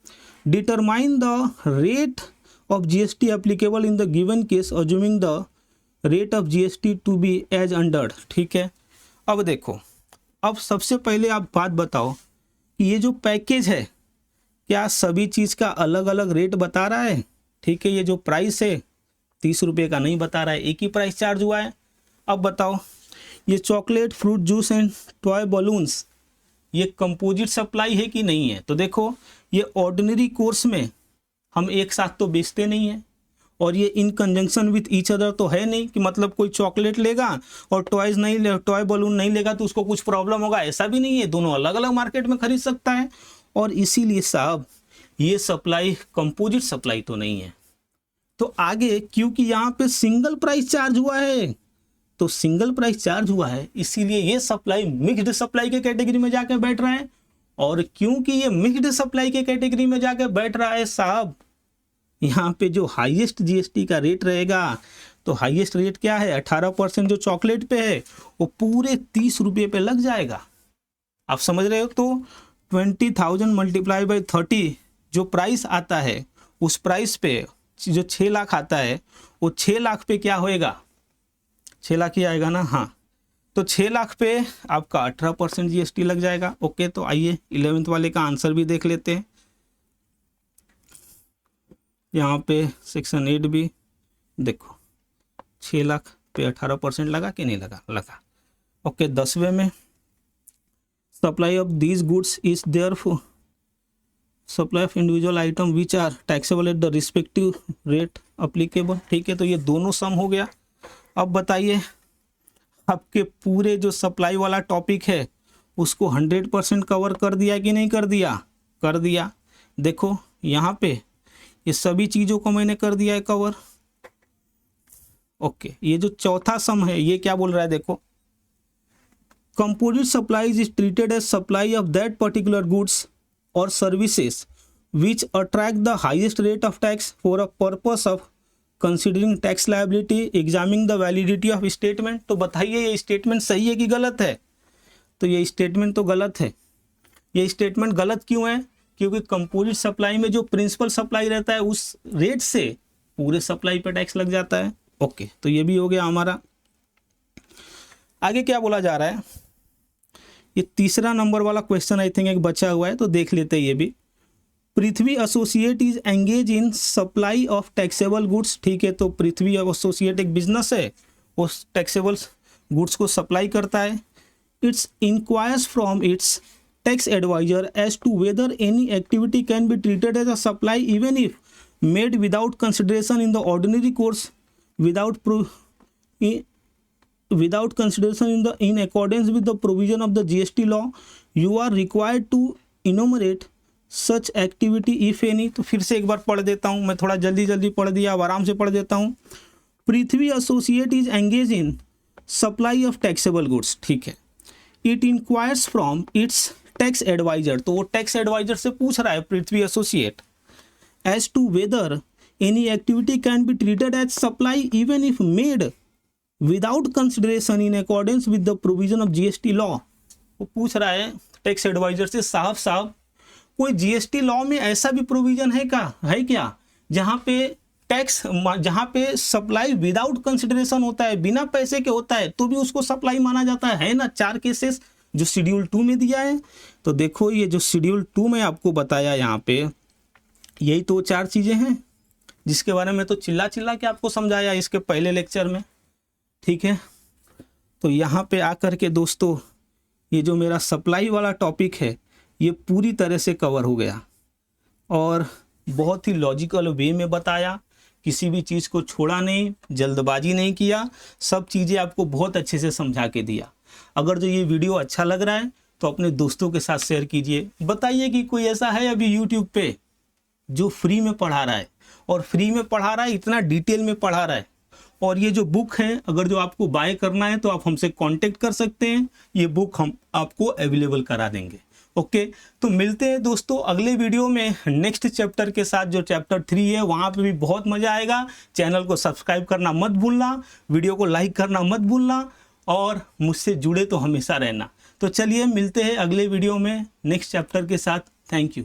Determine the rate of GST applicable in the given case assuming the rate of GST to be as under, ठीक है। अब देखो, अब सबसे पहले आप बात बताओ कि ये जो पैकेज है क्या सभी चीज़ का अलग अलग रेट बता रहा है, ठीक है। ये जो प्राइस है 30 रुपये का नहीं बता रहा है, एक ही प्राइस चार्ज हुआ है। अब बताओ ये chocolate, fruit juice and toy balloons ये कंपोजिट सप्लाई है कि नहीं है? तो देखो, ये ऑर्डिनरी कोर्स में हम एक साथ तो बेचते नहीं हैं, और ये इन कंजंक्शन विथ ईच अदर तो है नहीं कि मतलब कोई चॉकलेट लेगा और टॉयज नहीं ले, टॉय बलून नहीं लेगा तो उसको कुछ प्रॉब्लम होगा, ऐसा भी नहीं है, दोनों अलग अलग मार्केट में खरीद सकता है। और इसीलिए साहब ये सप्लाई कंपोजिट सप्लाई तो नहीं है। तो आगे क्योंकि यहाँ पे सिंगल प्राइस चार्ज हुआ है, तो सिंगल प्राइस चार्ज हुआ है इसीलिए ये सप्लाई मिक्स्ड सप्लाई के कैटेगरी में जाके बैठ रहा है। और क्योंकि ये मिक्स्ड सप्लाई के कैटेगरी में जाके बैठ रहा है साहब, यहाँ पे जो हाईएस्ट जीएसटी का रेट रहेगा, तो हाईएस्ट रेट क्या है 18% जो चॉकलेट पे है वो पूरे 30 रुपये पे लग जाएगा। आप समझ रहे हो? तो 20,000 मल्टीप्लाई बाई 30 जो प्राइस आता है, उस प्राइस पे जो 6 लाख आता है वो 6 लाख पे क्या होएगा, 6 लाख ही आएगा ना। हाँ, तो 6 लाख पे आपका 18% जीएसटी लग जाएगा। ओके, तो आइए 11th वाले का आंसर भी देख लेते हैं। यहाँ पे सेक्शन 8 भी देखो, 6 लाख पे 18% लगा कि नहीं लगा? लगा। ओके, 10वें में supply of these goods is there for supply of individual item which are taxable at the respective rate applicable. ठीक है, तो ये दोनों सम हो गया। अब बताइए आपके पूरे जो सप्लाई वाला टॉपिक है उसको 100% कवर कर दिया कि नहीं कर दिया? कर दिया। देखो यहाँ पे ये सभी चीज़ों को मैंने कर दिया है कवर। ओके, ये जो चौथा सम है ये क्या बोल रहा है? देखो, composite supplies is treated as supply of that particular goods or services which attract the highest rate of tax for a purpose of considering tax liability examining the validity of statement. तो बताइए ये statement सही है कि गलत है? तो ये स्टेटमेंट तो गलत है। ये स्टेटमेंट गलत क्यों है? क्योंकि कंपोजिट सप्लाई में जो प्रिंसिपल सप्लाई रहता है उस रेट से पूरे सप्लाई पे टैक्स लग जाता है। ओके, तो ये भी हो गया हमारा। आगे क्या बोला जा रहा है? ये तीसरा नंबर वाला क्वेश्चन आई थिंक एक बचा हुआ है, तो देख लेते हैं ये भी। Prithvi Associate is engage in supply of taxable goods. ठीक है, तो पृथ्वी एसोसिएट एक बिजनेस है, वो टैक्सेबल गुड्स को सप्लाई करता है। Its inquires from its tax adviser as to whether any activity can be treated as a supply even if made without consideration in the ordinary course without consideration in accordance with the provision of the GST law, you are required to enumerate such activity if any। तो फिर से एक बार पढ़ देता हूँ, मैं थोड़ा जल्दी पढ़ दिया, अब आराम से पढ़ देता हूँ। Prithvi Associate is engage in supply of taxable goods. ठीक है, it inquires from its tax adviser, तो वो टैक्स एडवाइजर से पूछ रहा है Prithvi Associate, as to whether any activity can be treated as supply even if made without consideration in accordance with the provision of GST law. वो पूछ रहा है टैक्स एडवाइजर से, साहब कोई जीएसटी लॉ में ऐसा भी प्रोविजन है क्या जहाँ पे सप्लाई विदाउट कंसिडरेशन होता है, बिना पैसे के होता है तो भी उसको सप्लाई माना जाता है ना? 4 केसेस जो शेड्यूल 2 में दिया है। तो देखो ये जो शेड्यूल 2 में आपको बताया, यहाँ पे यही तो 4 चीजें हैं जिसके बारे में तो चिल्ला के आपको समझाया इसके पहले लेक्चर में। ठीक है, तो यहाँ पे आकर के दोस्तों ये जो मेरा सप्लाई वाला टॉपिक है ये पूरी तरह से कवर हो गया और बहुत ही लॉजिकल वे में बताया, किसी भी चीज़ को छोड़ा नहीं, जल्दबाजी नहीं किया, सब चीज़ें आपको बहुत अच्छे से समझा के दिया। अगर जो ये वीडियो अच्छा लग रहा है तो अपने दोस्तों के साथ शेयर कीजिए। बताइए कि कोई ऐसा है अभी यूट्यूब पे जो फ्री में पढ़ा रहा है, और फ्री में पढ़ा रहा है, इतना डिटेल में पढ़ा रहा है। और ये जो बुक है अगर जो आपको बाय करना है तो आप हमसे कांटेक्ट कर सकते हैं, ये बुक हम आपको अवेलेबल करा देंगे। ओके, तो मिलते हैं दोस्तों अगले वीडियो में नेक्स्ट चैप्टर के साथ, जो चैप्टर 3 है, वहाँ पे भी बहुत मजा आएगा। चैनल को सब्सक्राइब करना मत भूलना, वीडियो को लाइक करना मत भूलना और मुझसे जुड़े तो हमेशा रहना। तो चलिए मिलते हैं अगले वीडियो में नेक्स्ट चैप्टर के साथ। Thank you.